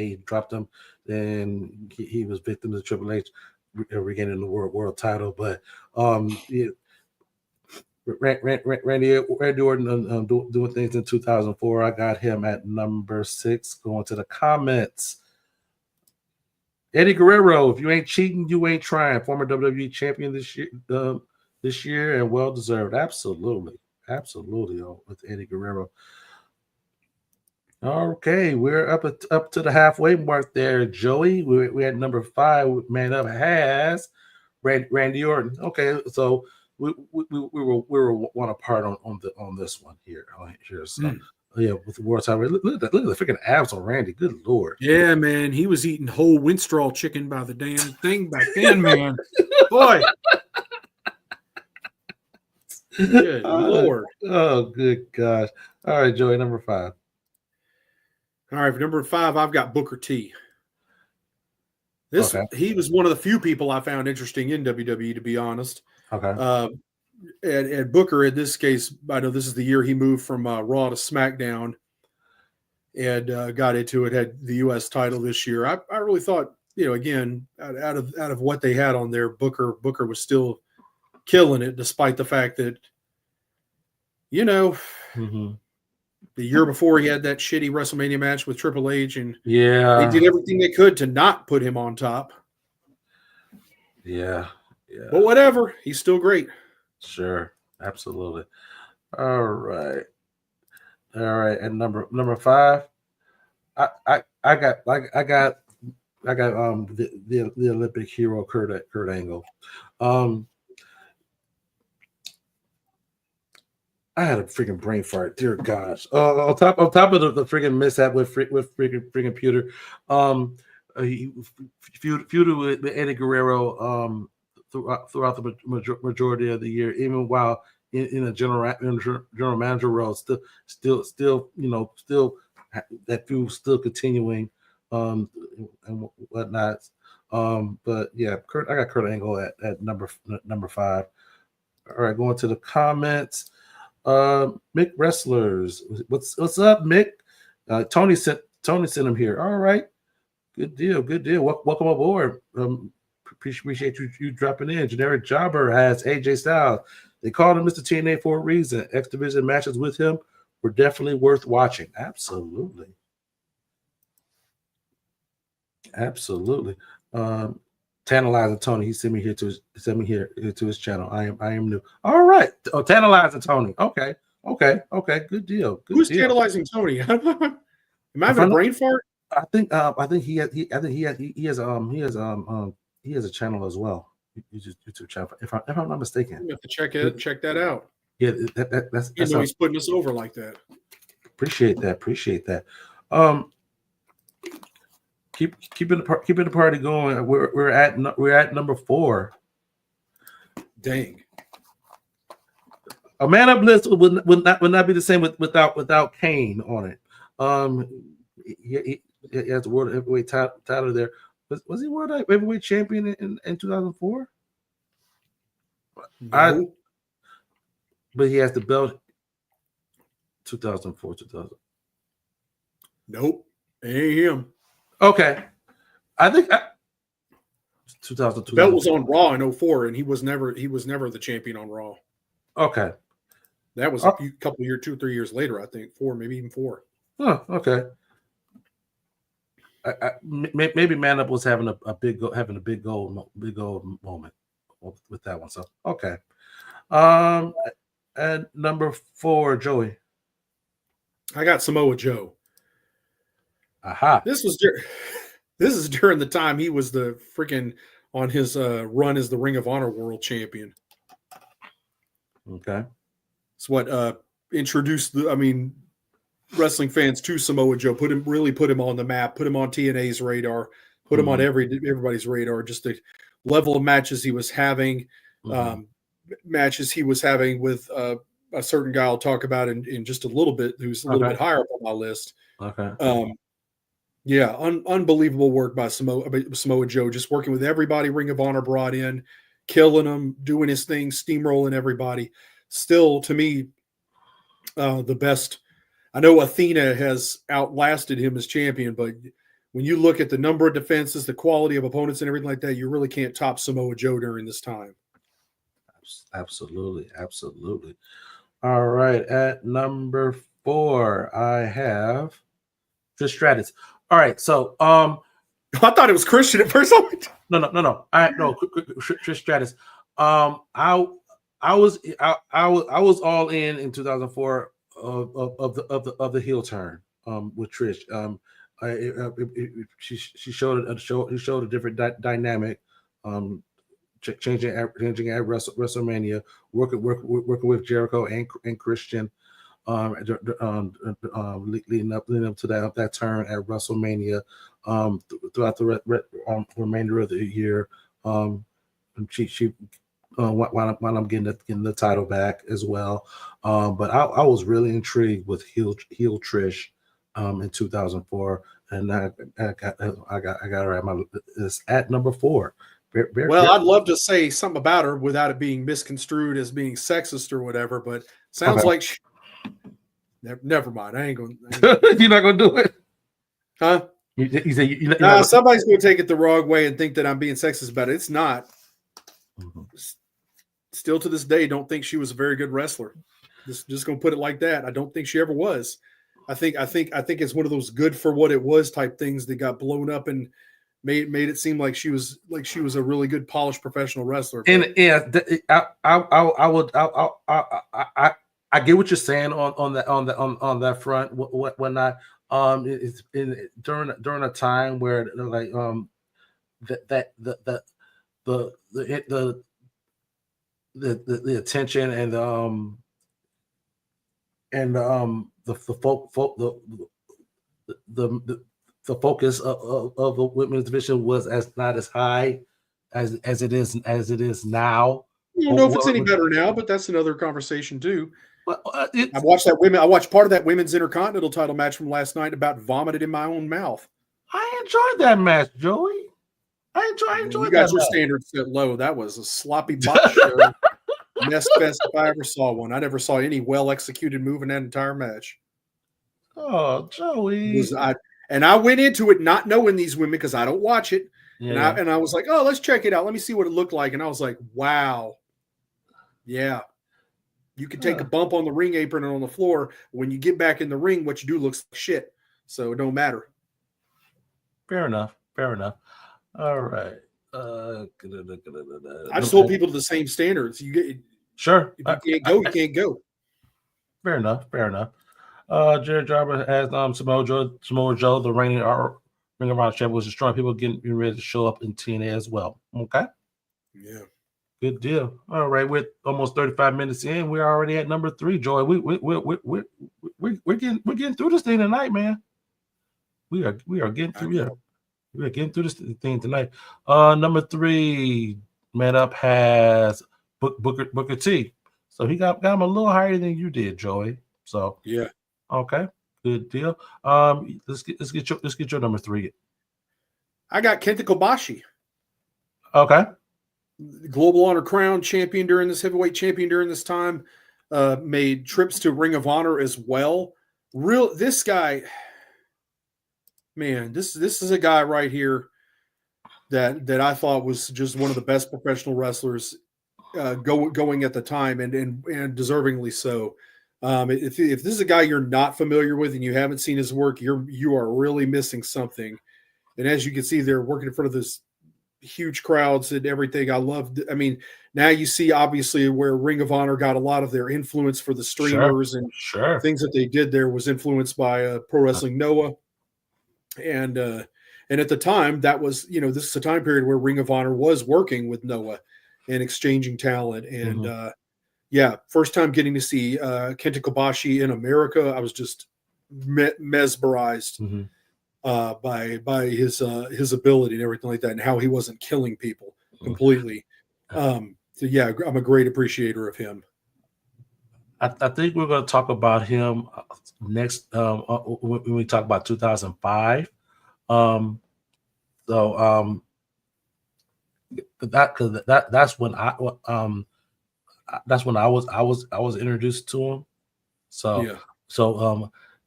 [SPEAKER 1] he dropped him, and he was victim to Triple H regaining the world title. But Randy Orton doing things in 2004. I got him at number 6. Going to the comments. Eddie Guerrero, if you ain't cheating, you ain't trying. Former WWE champion this year, and well deserved. Absolutely, absolutely. With Eddie Guerrero. Okay, we're up to the halfway mark there, Joey. We had number 5. Man up has Randy Orton. Okay, so we were one apart on this one here. So yeah, with the world title. Look at the freaking abs on Randy. Good lord.
[SPEAKER 2] Yeah, man, he was eating whole Winstrol chicken by the damn thing back then, man. Boy. Good lord.
[SPEAKER 1] Oh, good gosh. All right, Joey, number 5.
[SPEAKER 2] All right, for number 5, I've got Booker T. He was one of the few people I found interesting in WWE, to be honest.
[SPEAKER 1] Okay.
[SPEAKER 2] And Booker, in this case, I know this is the year he moved from Raw to SmackDown and got into it. Had the U.S. title this year. I really thought, again, out of what they had on there, Booker was still killing it, despite the fact that, the year before he had that shitty WrestleMania match with Triple H, and they did everything they could to not put him on top.
[SPEAKER 1] Yeah.
[SPEAKER 2] But whatever, he's still great.
[SPEAKER 1] Sure, absolutely. All right. And number 5, I got the Olympic hero Kurt Angle. I had a freaking brain fart, dear gosh. On top of the freaking mishap with freaking computer, he feuded with Eddie Guerrero throughout the majority of the year, even while in a general manager role, still that feud still continuing, and whatnot. But yeah, I got Kurt Angle at number 5. All right, going to the comments. Mick Wrestlers, what's up, Mick? Tony sent him here. All right, good deal. Welcome aboard. Appreciate you dropping in. Generic Jobber has AJ Styles. They called him Mr. TNA for a reason. X Division matches with him were definitely worth watching. Absolutely. Tantalizing Tony. He sent me here to his channel. I am new. All right. Oh, Tantalizing Tony. Okay. Good deal.
[SPEAKER 2] Who's Tantalizing Tony? Am I having a brain fart?
[SPEAKER 1] I think he has a channel as well. YouTube channel. If I'm not mistaken.
[SPEAKER 2] You have to check that out.
[SPEAKER 1] Yeah, that's
[SPEAKER 2] he's putting us over like that.
[SPEAKER 1] Appreciate that. Keeping the party going. We're at number 4.
[SPEAKER 2] Dang.
[SPEAKER 1] A Man Up list would not be the same without Kane on it. He has the world heavyweight title there. Was he world heavyweight champion in 2004?
[SPEAKER 2] No.
[SPEAKER 1] But he has the belt 2004.
[SPEAKER 2] Nope, ain't him.
[SPEAKER 1] Okay, I think 2002.
[SPEAKER 2] Belt was on Raw in 2004, and he was never the champion on Raw.
[SPEAKER 1] Okay,
[SPEAKER 2] that was a couple years, 2-3 years later, I think 4, maybe even 4.
[SPEAKER 1] Oh, okay. Maybe Man Up was having a big goal moment with that one. So okay, and number 4, Joey.
[SPEAKER 2] I got Samoa Joe.
[SPEAKER 1] Aha!
[SPEAKER 2] This is during the time he was the freaking on his run as the Ring of Honor World Champion.
[SPEAKER 1] Okay,
[SPEAKER 2] it's what introduced wrestling fans to Samoa Joe. Put him on the map. Put him on TNA's radar. Put him on everybody's radar. Just the level of matches he was having, matches he was having with a certain guy I'll talk about in just a little bit, who's a little bit higher up on my list.
[SPEAKER 1] Okay.
[SPEAKER 2] Yeah, unbelievable work by Samoa Joe, just working with everybody Ring of Honor brought in, killing them, doing his thing, steamrolling everybody. Still, to me, the best. I know Athena has outlasted him as champion, but when you look at the number of defenses, the quality of opponents, and everything like that, you really can't top Samoa Joe during this time.
[SPEAKER 1] Absolutely. All right, at number 4, I have Trish Stratus. All right, so
[SPEAKER 2] I thought it was Christian at first.
[SPEAKER 1] No. Trish Stratus. I was all in 2004 of the heel turn with Trish. She showed a different dynamic. Changing at WrestleMania, working with Jericho and Christian, leading up to that turn at WrestleMania, throughout the remainder of the year. She while I'm getting the title back as well. But I was really intrigued with heel Trish in 2004, and I got her at my list at number 4.
[SPEAKER 2] I'd love to say something about her without it being misconstrued as being sexist or whatever, but sounds like never mind. I ain't going.
[SPEAKER 1] You're not going to do it,
[SPEAKER 2] huh?
[SPEAKER 1] You say
[SPEAKER 2] somebody's going to take it the wrong way and think that I'm being sexist about it. It's not. Mm-hmm. Still to this day, don't think she was a very good wrestler. Just going to put it like that. I don't think she ever was. I think it's one of those good for what it was type things that got blown up and made it seem like she was a really good polished professional wrestler.
[SPEAKER 1] And yeah, I get what you're saying on that front. When it's during a time where like the attention and the focus of the women's division was not as high as it is now.
[SPEAKER 2] I don't know if it's any better now, but that's another conversation too. I watched part of that women's intercontinental title match from last night. About vomited in my own mouth.
[SPEAKER 1] I enjoyed that match, Joey. I enjoyed.
[SPEAKER 2] You got your standards set low. That was a sloppy botch show. Mess fest if I ever saw one. I never saw any well executed move in that entire match.
[SPEAKER 1] Oh, Joey.
[SPEAKER 2] I went into it not knowing these women because I don't watch it. Yeah. And I was like, oh, let's check it out. Let me see what it looked like. And I was like, wow. Yeah. You can take a bump on the ring apron and on the floor. When you get back in the ring, what you do looks like shit. So it don't matter.
[SPEAKER 1] Fair enough. All right.
[SPEAKER 2] I just hold people to the same standards. You get
[SPEAKER 1] sure.
[SPEAKER 2] If you can't go, you can't go.
[SPEAKER 1] Fair enough. Jared Jarber has Samoa Joe, the reigning Ring of Honor champion, was destroying people getting ready to show up in TNA as well. Okay.
[SPEAKER 2] Yeah.
[SPEAKER 1] Good deal. All right, we're almost 35 minutes in. We're already at number 3, Joy. We're getting through this thing tonight, man. We are getting through. Yeah, we are getting through this thing tonight. Number 3, man up has Booker T. So he got him a little higher than you did, Joey. So
[SPEAKER 2] yeah.
[SPEAKER 1] Okay, good deal. Let's get your number 3.
[SPEAKER 2] I got Kenta Kobashi.
[SPEAKER 1] Okay.
[SPEAKER 2] Global Honor Crown champion during this, heavyweight champion during this time, made trips to Ring of Honor as well. This guy, man, this is a guy right here that I thought was just one of the best professional wrestlers going at the time, and deservingly so. If this is a guy you're not familiar with and you haven't seen his work, you are really missing something. And as you can see, they're working in front of this huge crowds and everything. I mean, now you see obviously where Ring of Honor got a lot of their influence for the streamers and things that they did there was influenced by Pro Wrestling Noah. And at the time that was, this is a time period where Ring of Honor was working with Noah and exchanging talent. And first time getting to see Kenta Kobashi in America, I was just mesmerized. Mm-hmm. By his ability and everything like that, and how he wasn't killing people completely. I'm a great appreciator of him.
[SPEAKER 1] I think we're going to talk about him next when we talk about 2005. That's when I was introduced to him.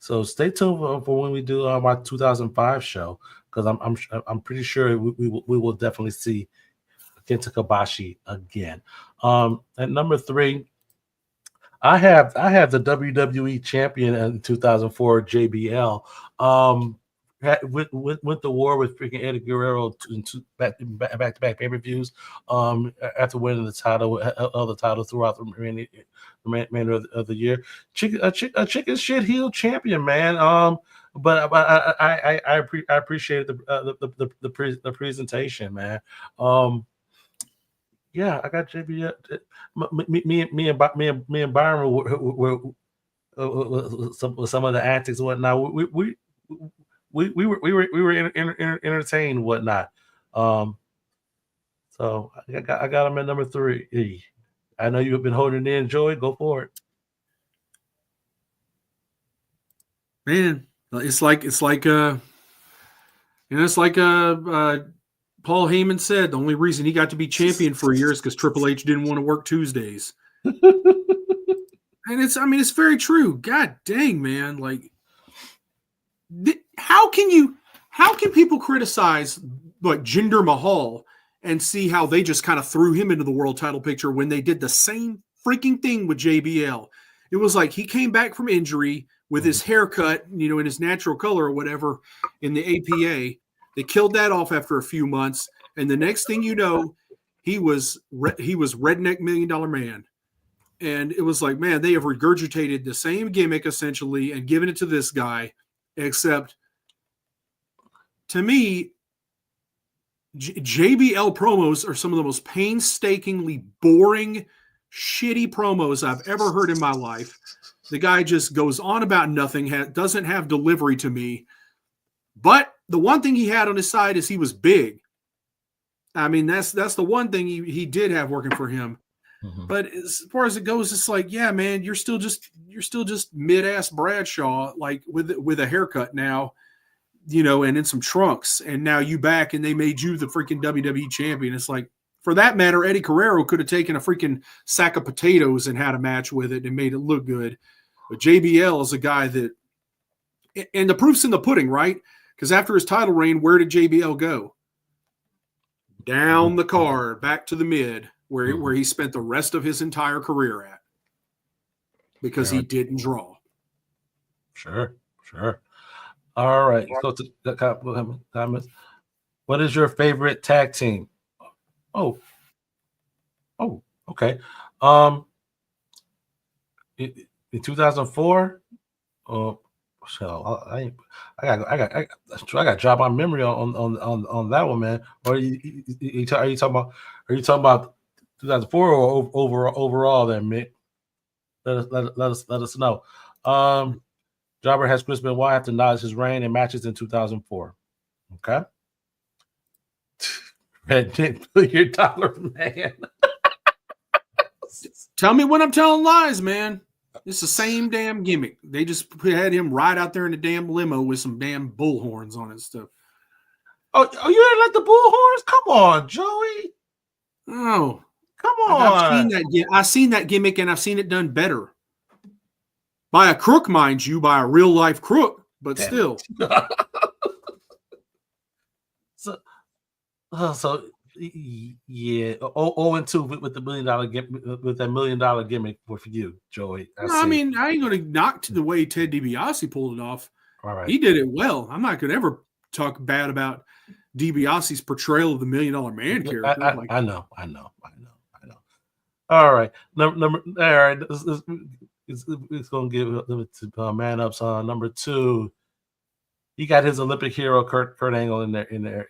[SPEAKER 1] So stay tuned for when we do our 2005 show, because I'm pretty sure we will definitely see Kenta Kobashi again. At number 3, I have the WWE champion in 2004, JBL. went to war with freaking Eddie Guerrero in back to back pay-per-views. After winning the title, other titles throughout the remainder of the year. A chicken shit heel champion, man. But I appreciate the presentation, man. Yeah, I got JB. Me and Byron were some of the antics and whatnot. We were entertained and whatnot. So I got him at number 3. I know you've been holding it in, Joey. Go for it,
[SPEAKER 2] man. It's like Paul Heyman said. The only reason he got to be champion for a year is because Triple H didn't want to work Tuesdays. And it's very true. God dang, man. Like, how can people criticize like Jinder Mahal and see how they just kind of threw him into the world title picture when they did the same freaking thing with JBL? It was like he came back from injury with his haircut, in his natural color or whatever in the APA. They killed that off after a few months. And the next thing you know, he was redneck $1 Million Man. And it was like, man, they have regurgitated the same gimmick essentially and given it to this guy, except to me, JBL promos are some of the most painstakingly boring, shitty promos I've ever heard in my life. The guy just goes on about nothing, doesn't have delivery to me. But the one thing he had on his side is he was big. I mean, that's the one thing he did have working for him. Mm-hmm. But as far as it goes, it's like, yeah, man, you're still just mid-ass Bradshaw, like with a haircut now, and in some trunks. And now you back and they made you the freaking WWE champion. It's like, for that matter, Eddie Guerrero could have taken a freaking sack of potatoes and had a match with it and made it look good. But JBL is a guy that, and the proof's in the pudding, right? Because after his title reign, where did JBL go? Down the card, back to the mid, where he spent the rest of his entire career at, because he didn't draw.
[SPEAKER 1] Sure. All right, go to the comments. What is your favorite tag team? Oh, okay. In 2004, so I got drop my memory on that one, man. Or are you talking about 2004 or overall? Then, Mick, let us know. Jobber has Chris Benoit after acknowledge his reign and matches in 2004. Okay. $1 Million Man.
[SPEAKER 2] Tell me when I'm telling lies, man. It's the same damn gimmick. They just had him right out there in the damn limo with some damn bullhorns on it and stuff.
[SPEAKER 1] Oh, you didn't like the bullhorns? Come on, Joey.
[SPEAKER 2] Oh,
[SPEAKER 1] come on.
[SPEAKER 2] I've seen that gimmick, and I've seen it done better. By a crook, mind you, by a real life crook, but damn still.
[SPEAKER 1] So yeah, 0-2 with the $1 million gimmick, with that $1 million gimmick for you, Joey.
[SPEAKER 2] I mean, I ain't gonna knock to the way Ted DiBiase pulled it off.
[SPEAKER 1] All right,
[SPEAKER 2] he did it well. I'm not gonna ever talk bad about DiBiase's portrayal of the $1 Million Man character.
[SPEAKER 1] I know. All right, number. All right, it's gonna give it to Man Up's number 2. He got his Olympic hero Kurt Angle in there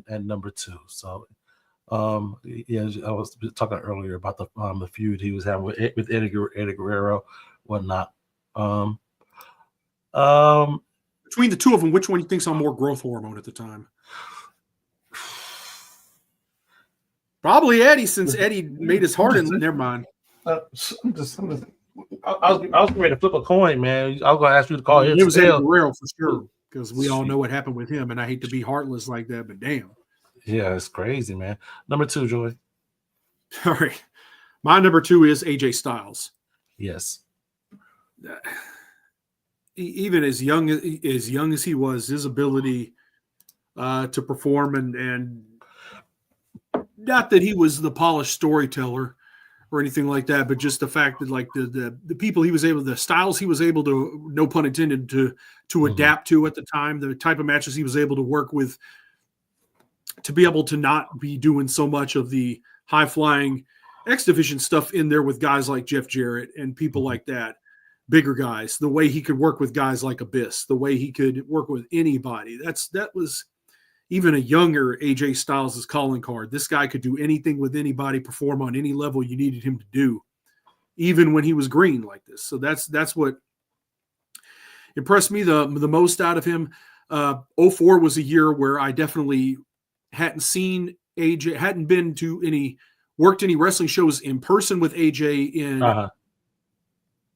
[SPEAKER 1] at number 2. So, yeah, I was talking earlier about the feud he was having with Eddie Guerrero, whatnot.
[SPEAKER 2] Between the two of them, which one do you think saw more growth hormone at the time? Probably Eddie, since Eddie made his heart in. Never mind.
[SPEAKER 1] I was ready to flip a coin, man. I was going to ask you to call him.
[SPEAKER 2] It was Eddie Guerrero for sure, because we all know what happened with him, and I hate to be heartless like that, but damn.
[SPEAKER 1] Yeah, it's crazy, man. Number 2, Joy.
[SPEAKER 2] All right. My number 2 is AJ Styles.
[SPEAKER 1] Yes.
[SPEAKER 2] Even as young as he was, his ability to perform and not that he was the polished storyteller or anything like that, but just the fact that like the people he was able, the styles he was able to, no pun intended, to adapt to at the time, the type of matches he was able to work with, to be able to not be doing so much of the high flying X Division stuff in there with guys like Jeff Jarrett and people like that, bigger guys, the way he could work with guys like Abyss, the way he could work with anybody. That was even a younger AJ Styles' calling card. This guy could do anything with anybody, perform on any level you needed him to do, even when he was green like this. So that's what impressed me the most out of him. 04 was a year where I definitely hadn't seen AJ, hadn't been to worked any wrestling shows in person with AJ in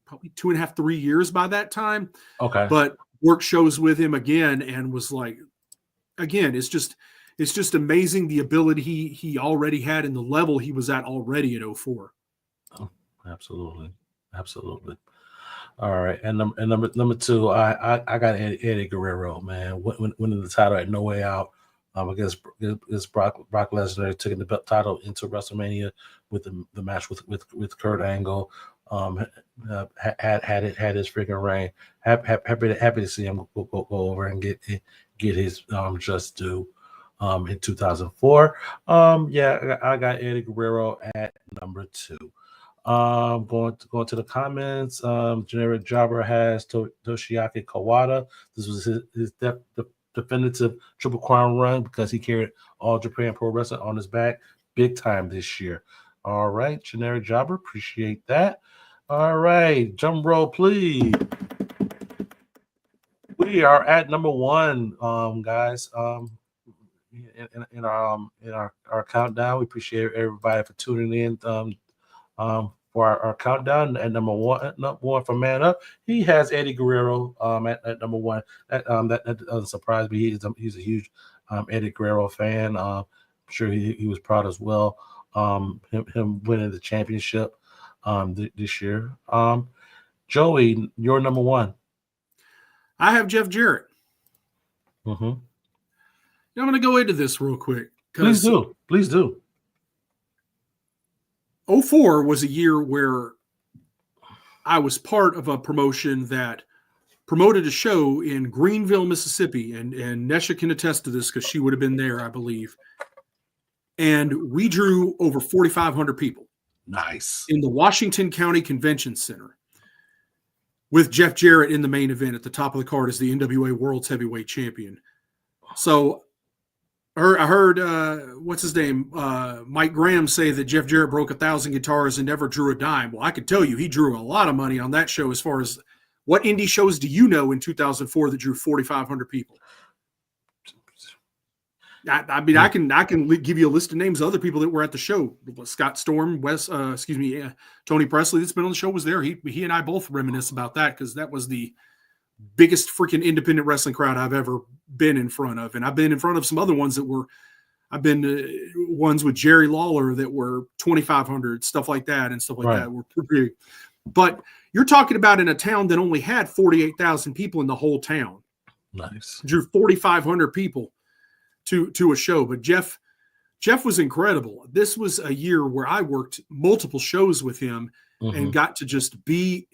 [SPEAKER 2] probably 2.5, 3 years by that time.
[SPEAKER 1] Okay.
[SPEAKER 2] But worked shows with him again and was like, again, it's just amazing the ability he already had and the level he was at already at 04.
[SPEAKER 1] Oh, absolutely. All right, and number two, I got Eddie Guerrero, man, winning the title at No Way Out against Brock Lesnar, taking the belt title into WrestleMania with the match with Kurt Angle. Had his freaking reign. Happy to see him go over and get his just due in 2004. I got Eddie Guerrero at number 2. Going to the comments. Generic Jobber has Toshiaki Kawada. This was his definitive Triple Crown run because he carried All Japan Pro Wrestling on his back big time this year. All right, Generic Jobber, appreciate that. All right, drum roll, please. We are at number 1, guys. In our countdown, we appreciate everybody for tuning in. For our countdown, at number one for Man Up, he has Eddie Guerrero at number 1. That doesn't surprise me. He's a huge Eddie Guerrero fan. I'm sure he was proud as well. Him winning the championship this year. Joey, you're number 1.
[SPEAKER 2] I have Jeff Jarrett.
[SPEAKER 1] Mm-hmm.
[SPEAKER 2] I'm going to go into this real quick.
[SPEAKER 1] Please do.
[SPEAKER 2] 04 was a year where I was part of a promotion that promoted a show in Greenville, Mississippi, and Nesha can attest to this because she would have been there, I believe. And we drew over 4,500 people.
[SPEAKER 1] Nice.
[SPEAKER 2] In the Washington County Convention Center with Jeff Jarrett in the main event at the top of the card as the NWA World's Heavyweight Champion. So I heard what's his name? Mike Graham say that Jeff Jarrett broke 1,000 guitars and never drew a dime. Well, I could tell you he drew a lot of money on that show. As far as what indie shows do you know in 2004 that drew 4,500 people? I mean, I can give you a list of names of other people that were at the show. Scott Storm, Tony Presley that's been on the show was there. He and I both reminisce about that because that was the biggest freaking independent wrestling crowd I've ever been in front of. And I've been in front of some other ones I've been ones with Jerry Lawler that were 2,500, stuff like that and stuff like that were pretty big. But you're talking about in a town that only had 48,000 people in the whole town.
[SPEAKER 1] Nice.
[SPEAKER 2] Drew 4,500 people to a show. But Jeff was incredible. This was a year where I worked multiple shows with him and got to just be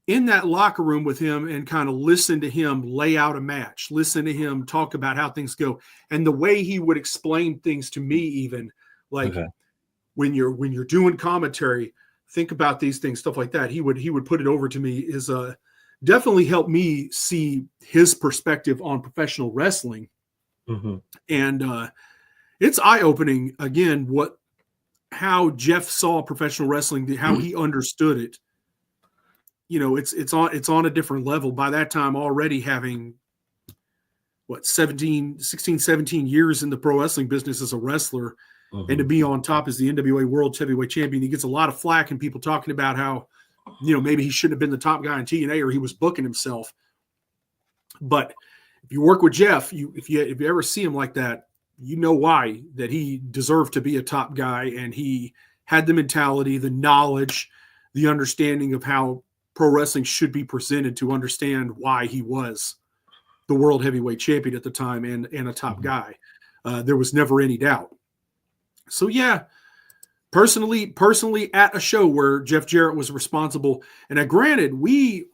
[SPEAKER 2] in that locker room with him and kind of listen to him lay out a match, listen to him talk about how things go. And the way he would explain things to me, even like when you're doing commentary, think about these things, stuff like that. He would put it over to me is definitely helped me see his perspective on professional wrestling. And it's eye-opening again, how Jeff saw professional wrestling, how he understood it. You know, it's on a different level by that time, already having 16, 17 years in the pro wrestling business as a wrestler, and to be on top as the NWA World Heavyweight Champion. He gets a lot of flack and people talking about how, maybe he shouldn't have been the top guy in TNA or he was booking himself. But if you work with Jeff, if you ever see him like that, you know why that he deserved to be a top guy, and he had the mentality, the knowledge, the understanding of how pro wrestling should be presented to understand why he was the world heavyweight champion at the time and a top guy. There was never any doubt. So yeah, personally at a show where Jeff Jarrett was responsible. And granted, we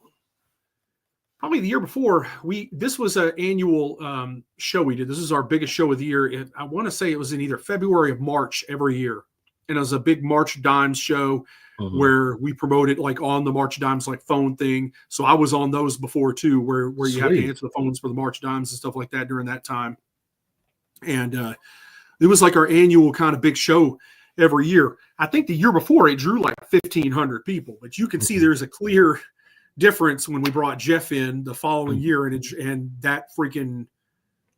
[SPEAKER 2] probably the year before this was an annual show we did. This is our biggest show of the year. I want to say it was in either February or March every year. And it was a big March Dimes show where we promoted like on the March Dimes like phone thing. So I was on those before too, where you have to answer the phones for the March Dimes and stuff like that during that time. And it was like our annual kind of big show every year. I think the year before it drew like 1,500 people, but you can see there's a clear difference when we brought Jeff in the following year, and that freaking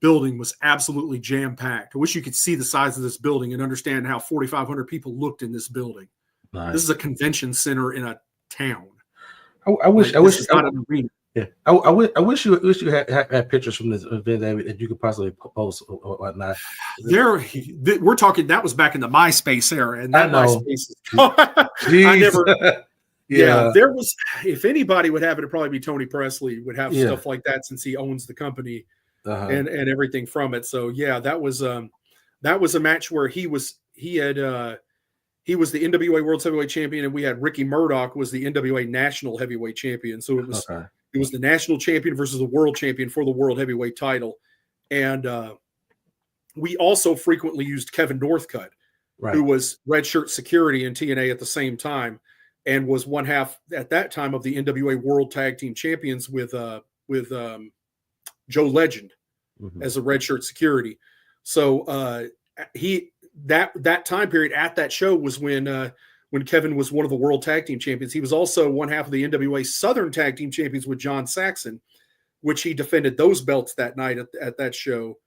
[SPEAKER 2] building was absolutely jam-packed. I wish you could see the size of this building and understand how 4,500 people looked in this building. Nice. This is a convention center in a town.
[SPEAKER 1] I wish not an arena. Yeah, I wish you had pictures from this event that you could possibly post or whatnot.
[SPEAKER 2] We're talking that was back in the MySpace era, and that MySpace is I never. Yeah, there was. If anybody would have it, it'd probably be Tony Presley would have stuff like that since he owns the company and everything from it. So yeah, that was a match where he was the NWA World Heavyweight Champion, and we had Ricky Murdoch was the NWA National Heavyweight Champion. So it was it was the national champion versus the world champion for the world heavyweight title, and we also frequently used Kevin Northcutt, who was red shirt security in TNA at the same time, and was one half at that time of the NWA World Tag Team Champions with Joe Legend as a red shirt security. So that time period at that show was when Kevin was one of the World Tag Team Champions. He was also one half of the NWA Southern Tag Team Champions with John Saxon, which he defended those belts that night at that show.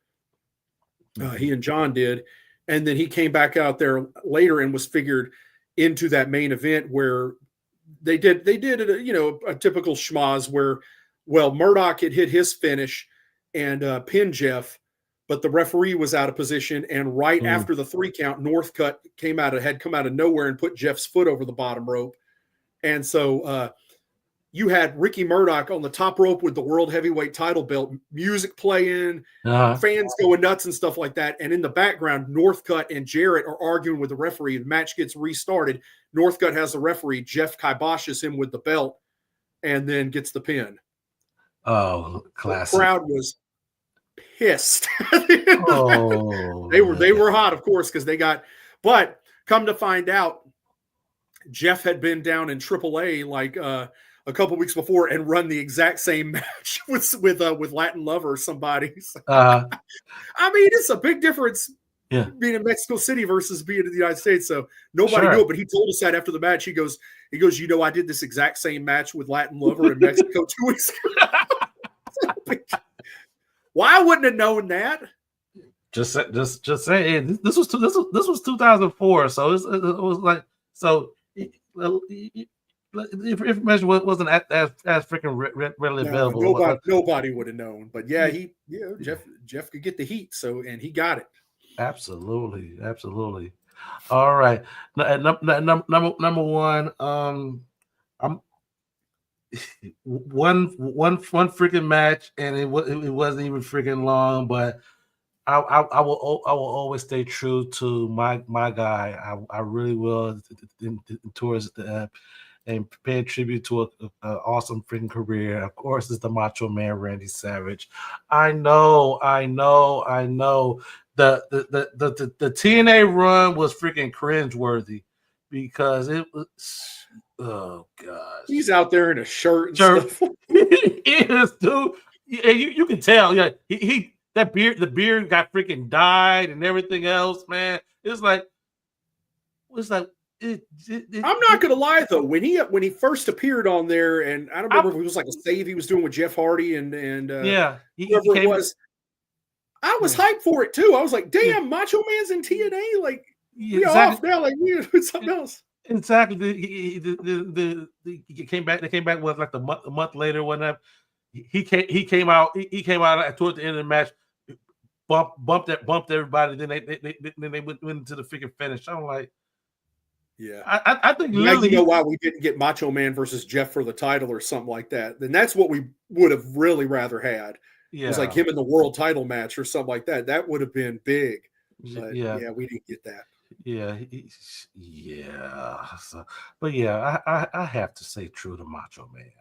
[SPEAKER 2] He and John did. And then he came back out there later and was figured into that main event where they did a typical schmoz where, Murdoch had hit his finish and pinned Jeff, but the referee was out of position. And right after the 3 count, Northcutt had come out of nowhere and put Jeff's foot over the bottom rope. And so you had Ricky Murdoch on the top rope with the world heavyweight title belt, music playing, fans going nuts and stuff like that. And in the background, Northcutt and Jarrett are arguing with the referee. The match gets restarted. Northcutt has the referee. Jeff kiboshes him with the belt and then gets the pin.
[SPEAKER 1] Oh, classic.
[SPEAKER 2] The crowd was pissed. They were hot, of course, because they got, but come to find out, Jeff had been down in AAA like a couple weeks before and run the exact same match with Latin Lover or somebody. So, I mean, it's a big difference being in Mexico City versus being in the United States. So nobody knew it, but he told us that after the match. He goes, I did this exact same match with Latin Lover in Mexico 2 weeks ago. Well, I wouldn't have known that.
[SPEAKER 1] Just say this was 2004, so it was like so. If information wasn't as freaking readily available,
[SPEAKER 2] nobody would have known. But Jeff could get the heat, and he got it.
[SPEAKER 1] Absolutely. All right, number one. I'm one freaking match, and it wasn't even freaking long, but I will always stay true to my guy. I really will towards the and pay tribute to an awesome freaking career. Of course, it's the Macho Man Randy Savage. I know. The TNA run was freaking cringeworthy because it was. Oh gosh,
[SPEAKER 2] he's out there in a shirt and stuff.
[SPEAKER 1] He is, dude. And you can tell, he the beard got freaking dyed and everything else, man. I'm
[SPEAKER 2] not gonna lie though, when he first appeared on there, and I don't remember if it was like a save he was doing with Jeff Hardy and whoever it was. I was hyped for it too. I was like, damn, Macho Man's in TNA, like off now, like we doing something else.
[SPEAKER 1] Exactly. He came back. They came back with like a month later. Whenever he came out toward the end of the match, bumped everybody. Then they went into the freaking finish. I'm like, I think
[SPEAKER 2] literally, you know why we didn't get Macho Man versus Jeff for the title or something like that. Then that's what we would have really rather had. It was like him in the world title match or something like that. That would have been big. But we didn't get that.
[SPEAKER 1] Yeah, yeah. So, but yeah, I have to say true to Macho Man,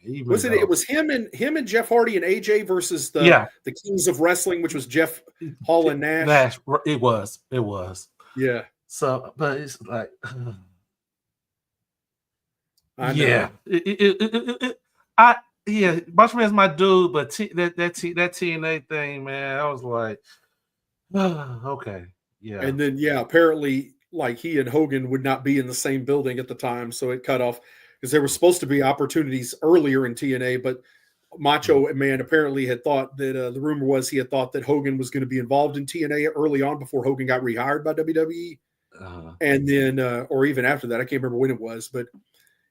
[SPEAKER 1] even
[SPEAKER 2] Was it? It
[SPEAKER 1] though,
[SPEAKER 2] was him and Jeff Hardy and AJ versus
[SPEAKER 1] yeah,
[SPEAKER 2] the Kings of Wrestling, which was Jeff Hall and Nash.
[SPEAKER 1] Nash, it was.
[SPEAKER 2] Yeah,
[SPEAKER 1] So, but it's like,
[SPEAKER 2] I
[SPEAKER 1] yeah,
[SPEAKER 2] know.
[SPEAKER 1] I yeah, Macho Man's my dude, but that TNA thing, man, I was like, okay, yeah,
[SPEAKER 2] And then apparently like he and Hogan would not be in the same building at the time, so it cut off because there were supposed to be opportunities earlier in TNA, but Macho Man apparently had thought that the rumor was he had thought that Hogan was going to be involved in TNA early on before Hogan got rehired by WWE,
[SPEAKER 1] uh,
[SPEAKER 2] and then or even after that, I can't remember when it was, but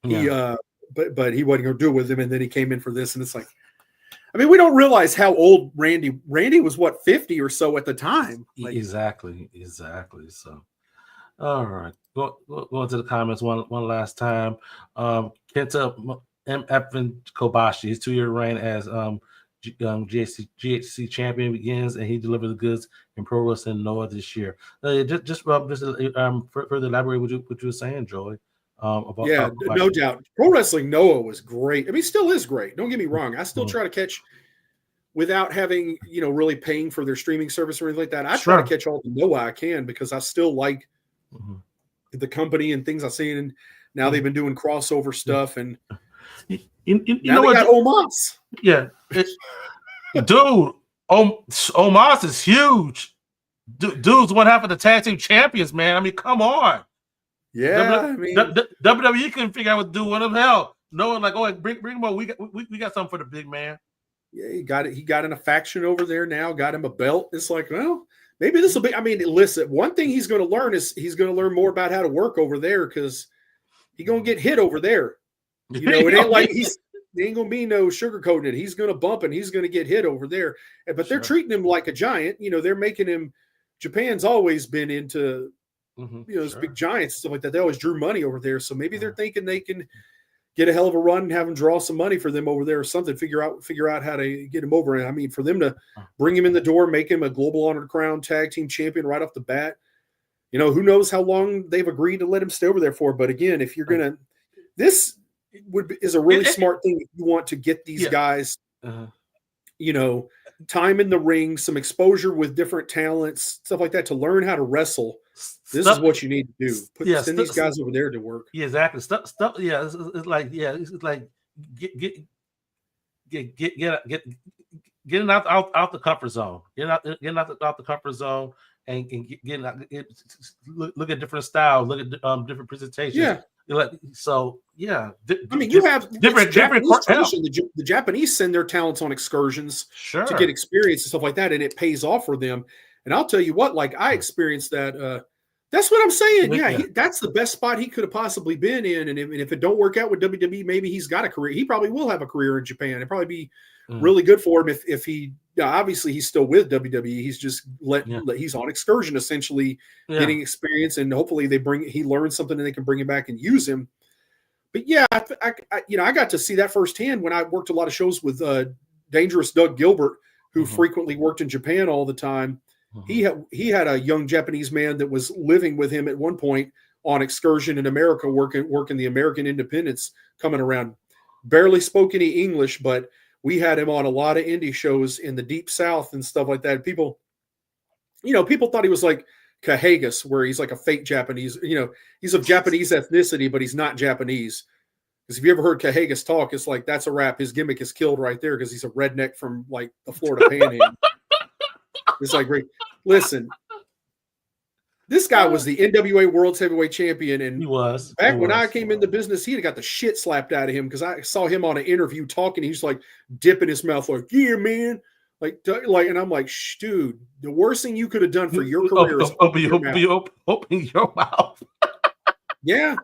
[SPEAKER 2] he
[SPEAKER 1] yeah.
[SPEAKER 2] but he wasn't going to do it with him, and then he came in for this, and it's like, I mean, we don't realize how old Randy was. What, 50 or so at the time? Like,
[SPEAKER 1] Exactly. So, all right, go into the comments one last time. Kenta Evan Kobashi, his 2-year reign as GHC champion begins, and he delivered the goods in Pro Wrestling Noah this year. Just further elaborate what you were saying, Joey. About
[SPEAKER 2] no doubt. Pro Wrestling Noah was great. I mean, still is great. Don't get me wrong. I still
[SPEAKER 1] Mhm.
[SPEAKER 2] try to catch without having, really paying for their streaming service or anything like that. I
[SPEAKER 1] Sure.
[SPEAKER 2] try to catch all the Noah I can because I still like the company and things I've seen. And now they've been doing crossover stuff. And
[SPEAKER 1] you
[SPEAKER 2] now
[SPEAKER 1] know
[SPEAKER 2] they
[SPEAKER 1] what?
[SPEAKER 2] got Omos.
[SPEAKER 1] Yeah. Dude, Omos is huge. Dude's one half of the tag team champions, man. I mean, come on.
[SPEAKER 2] Yeah,
[SPEAKER 1] WWE couldn't figure out what to do with him. Hell, no one like, oh, bring him on. We got something for the big man.
[SPEAKER 2] Yeah, he got it. He got in a faction over there now. Got him a belt. It's like, well, maybe this will be. I mean, listen. One thing he's going to learn is he's going to learn more about how to work over there because he's going to get hit over there. It ain't like there ain't gonna be no sugarcoating it. He's gonna bump and he's gonna get hit over there. But they're treating him like a giant. They're making him. Japan's always been into those big giants and stuff like that. They always drew money over there. So maybe they're thinking they can get a hell of a run and have him draw some money for them over there or something. Figure out how to get him over. And I mean, for them to bring him in the door, make him a Global Honored Crown Tag Team Champion right off the bat. Who knows how long they've agreed to let him stay over there for. But again, if you're gonna this is a really smart thing if you want to get these guys, time in the ring, some exposure with different talents, stuff like that, to learn how to wrestle. This is what you need to do. Send these guys over there to work.
[SPEAKER 1] Yeah, exactly. Stuff. Yeah, it's like getting out the comfort zone. Getting out the comfort zone and getting out, look at different styles, look at different presentations.
[SPEAKER 2] Yeah.
[SPEAKER 1] So yeah,
[SPEAKER 2] I mean, you have
[SPEAKER 1] different
[SPEAKER 2] tradition. The Japanese send their talents on excursions
[SPEAKER 1] to
[SPEAKER 2] get experience and stuff like that, and it pays off for them. And I'll tell you what, like I experienced that. That's what I'm saying. Yeah, that's the best spot he could have possibly been in. And if it don't work out with WWE, maybe he's got a career. He probably will have a career in Japan. It'd probably be really good for him if he. Obviously, he's still with WWE. He's just he's on excursion, essentially getting experience, and hopefully he learns something and they can bring him back and use him. But yeah, I got to see that firsthand when I worked a lot of shows with Dangerous Doug Gilbert, who frequently worked in Japan all the time. He had a young Japanese man that was living with him at one point on excursion in America, working the American independents, coming around. Barely spoke any English, but we had him on a lot of indie shows in the Deep South and stuff like that. People thought he was like Kahagas, where he's like a fake Japanese. He's of Japanese ethnicity, but he's not Japanese. Because if you ever heard Kahagas talk, it's like that's a wrap. His gimmick is killed right there because he's a redneck from like the Florida Panhandle. It's like, great. Listen, this guy was the NWA World Heavyweight Champion, and when I came into business, he had got the shit slapped out of him because I saw him on an interview talking. He's like dipping his mouth, like, "Yeah, man," like, and I'm like, "Dude, the worst thing you could have done for your career is open
[SPEAKER 1] your mouth."
[SPEAKER 2] Yeah.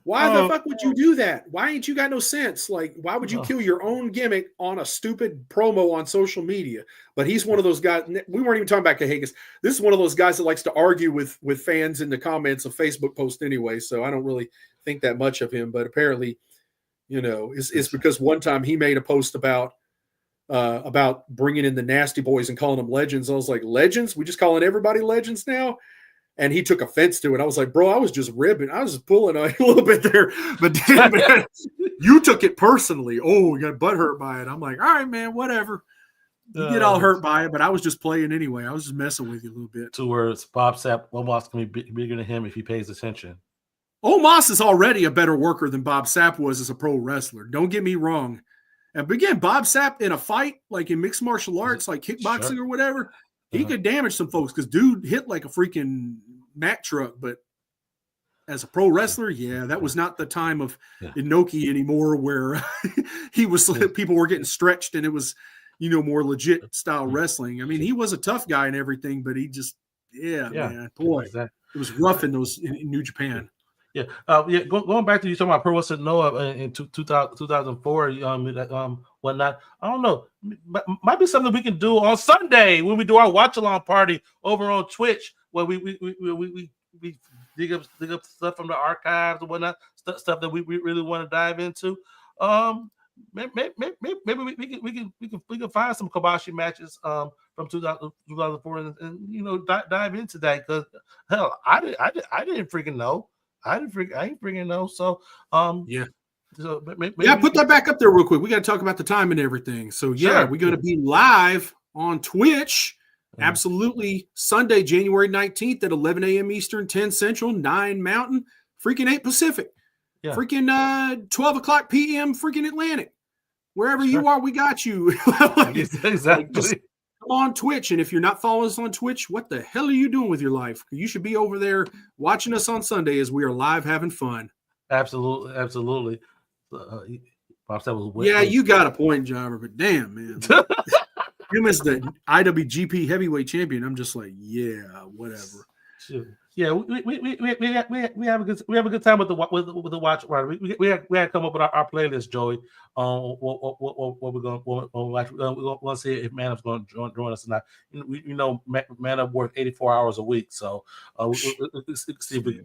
[SPEAKER 2] Why the fuck would you do that? Why ain't you got no sense? Like, why would you kill your own gimmick on a stupid promo on social media? But he's one of those guys. We weren't even talking about Kahagas. This is one of those guys that likes to argue with fans in the comments of Facebook posts anyway. So I don't really think that much of him. But apparently, it's because one time he made a post about bringing in the Nasty Boys and calling them legends. I was like, legends? We just calling everybody legends now? and he took offense to it. I was like, bro, I was just ribbing. I was just pulling a little bit there. But damn, man, you took it personally. Oh, you got butthurt by it. I'm like, all right, man, whatever. You get all hurt by it, but I was just playing anyway. I was just messing with you a little bit.
[SPEAKER 1] 2 words. Bob Sapp, Omos can be bigger than him if he pays attention.
[SPEAKER 2] Omos is already a better worker than Bob Sapp was as a pro wrestler. Don't get me wrong. And again, Bob Sapp in a fight, like in mixed martial arts, like kickboxing or whatever, he could damage some folks because dude hit like a freaking Mack truck. But as a pro wrestler, that was not the time of Inoki anymore where people were getting stretched and it was, more legit style wrestling. I mean, he was a tough guy and everything, but he just, man, boy, exactly. It was rough in New Japan.
[SPEAKER 1] Yeah, going back to you talking about Pro Wrestling Noah in 2004, whatnot. I don't know, might be something we can do on Sunday when we do our watch along party over on Twitch, where we dig up stuff from the archives and whatnot, stuff that we really want to dive into. Maybe we can find some Kobashi matches from 2004 and dive into that, because hell, I didn't freaking know. I ain't freaking know. So So
[SPEAKER 2] put that back up there real quick. We got to talk about the time and everything. So we're going to be live on Twitch. Absolutely, Sunday, January 19th at 11 a.m. Eastern, 10 Central, 9 Mountain, freaking 8 Pacific, freaking 12 o'clock p.m. freaking Atlantic. Wherever you are, we got you.
[SPEAKER 1] Exactly.
[SPEAKER 2] Just come on Twitch, and if you're not following us on Twitch, what the hell are you doing with your life? You should be over there watching us on Sunday as we are live having fun.
[SPEAKER 1] Absolutely.
[SPEAKER 2] You got a point, Jobber, but damn, man. Him as the IWGP heavyweight champion, I'm just like, whatever.
[SPEAKER 1] Sure. Yeah, we have a good time with the watch. Right, we had to come up with our playlist, Joey. What we're going to watch. We're going to see if Manup's going to join us tonight. Manup work 84 hours a week, so we see if we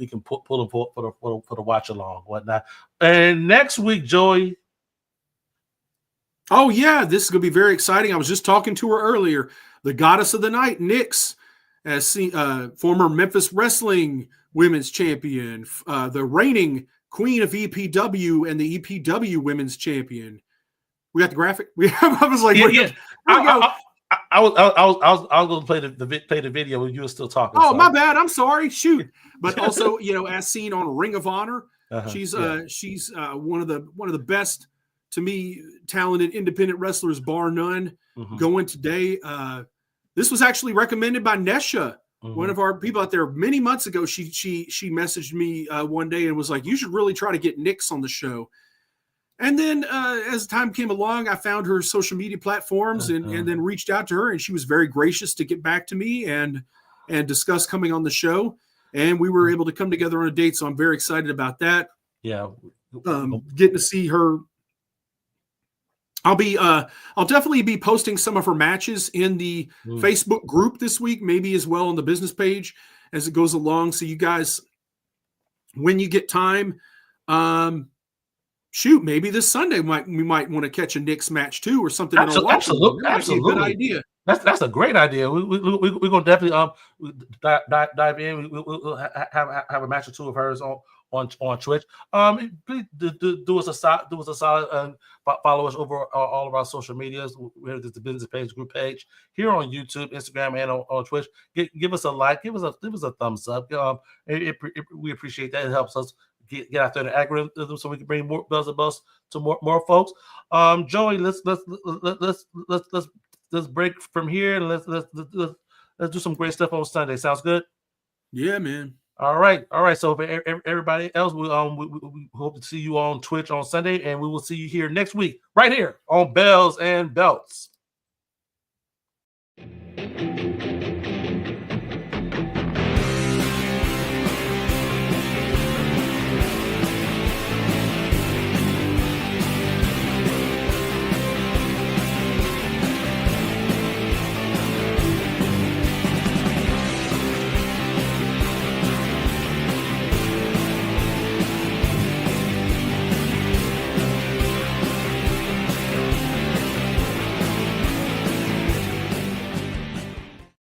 [SPEAKER 1] can pull him for the watch along, whatnot. And next week, Joey.
[SPEAKER 2] Oh yeah, this is going to be very exciting. I was just talking to her earlier. The goddess of the night, Nyx, as former Memphis Wrestling Women's Champion, the reigning Queen of EPW and the EPW Women's Champion. We got the graphic. I was like,
[SPEAKER 1] I was going to play the video when you were still talking.
[SPEAKER 2] Oh, so. My bad. I'm sorry. Shoot. But also, as seen on Ring of Honor, she's one of the best, to me, talented independent wrestlers, bar none, going today. This was actually recommended by Nesha, one of our people out there, many months ago. She messaged me one day and was like, you should really try to get Nyx on the show. And then as time came along, I found her social media platforms and then reached out to her, and she was very gracious to get back to me and discuss coming on the show. And we were able to come together on a date, so I'm very excited about that.
[SPEAKER 1] Yeah.
[SPEAKER 2] Getting to see her. I'll definitely be posting some of her matches in the Facebook group this week, maybe as well on the business page as it goes along. So you guys, when you get time, maybe this Sunday we might want to catch a Nyx match too, or something.
[SPEAKER 1] Absolutely,
[SPEAKER 2] good idea.
[SPEAKER 1] That's a great idea. We're gonna definitely dive in. We'll have a match or two of hers on Twitch. Please do us a solid and follow us over all of our social medias. We're the business page, group page here on YouTube, Instagram, and on Twitch. Give us a like, give us a thumbs up. We appreciate that. It helps us get out there the algorithm so we can bring more bells and buzz to more folks. Joey, let's break from here and let's do some great stuff on Sunday. Sounds good?
[SPEAKER 2] Yeah, man.
[SPEAKER 1] All right. So for everybody else, we hope to see you on Twitch on Sunday, and we will see you here next week, right here on Bells and Belts.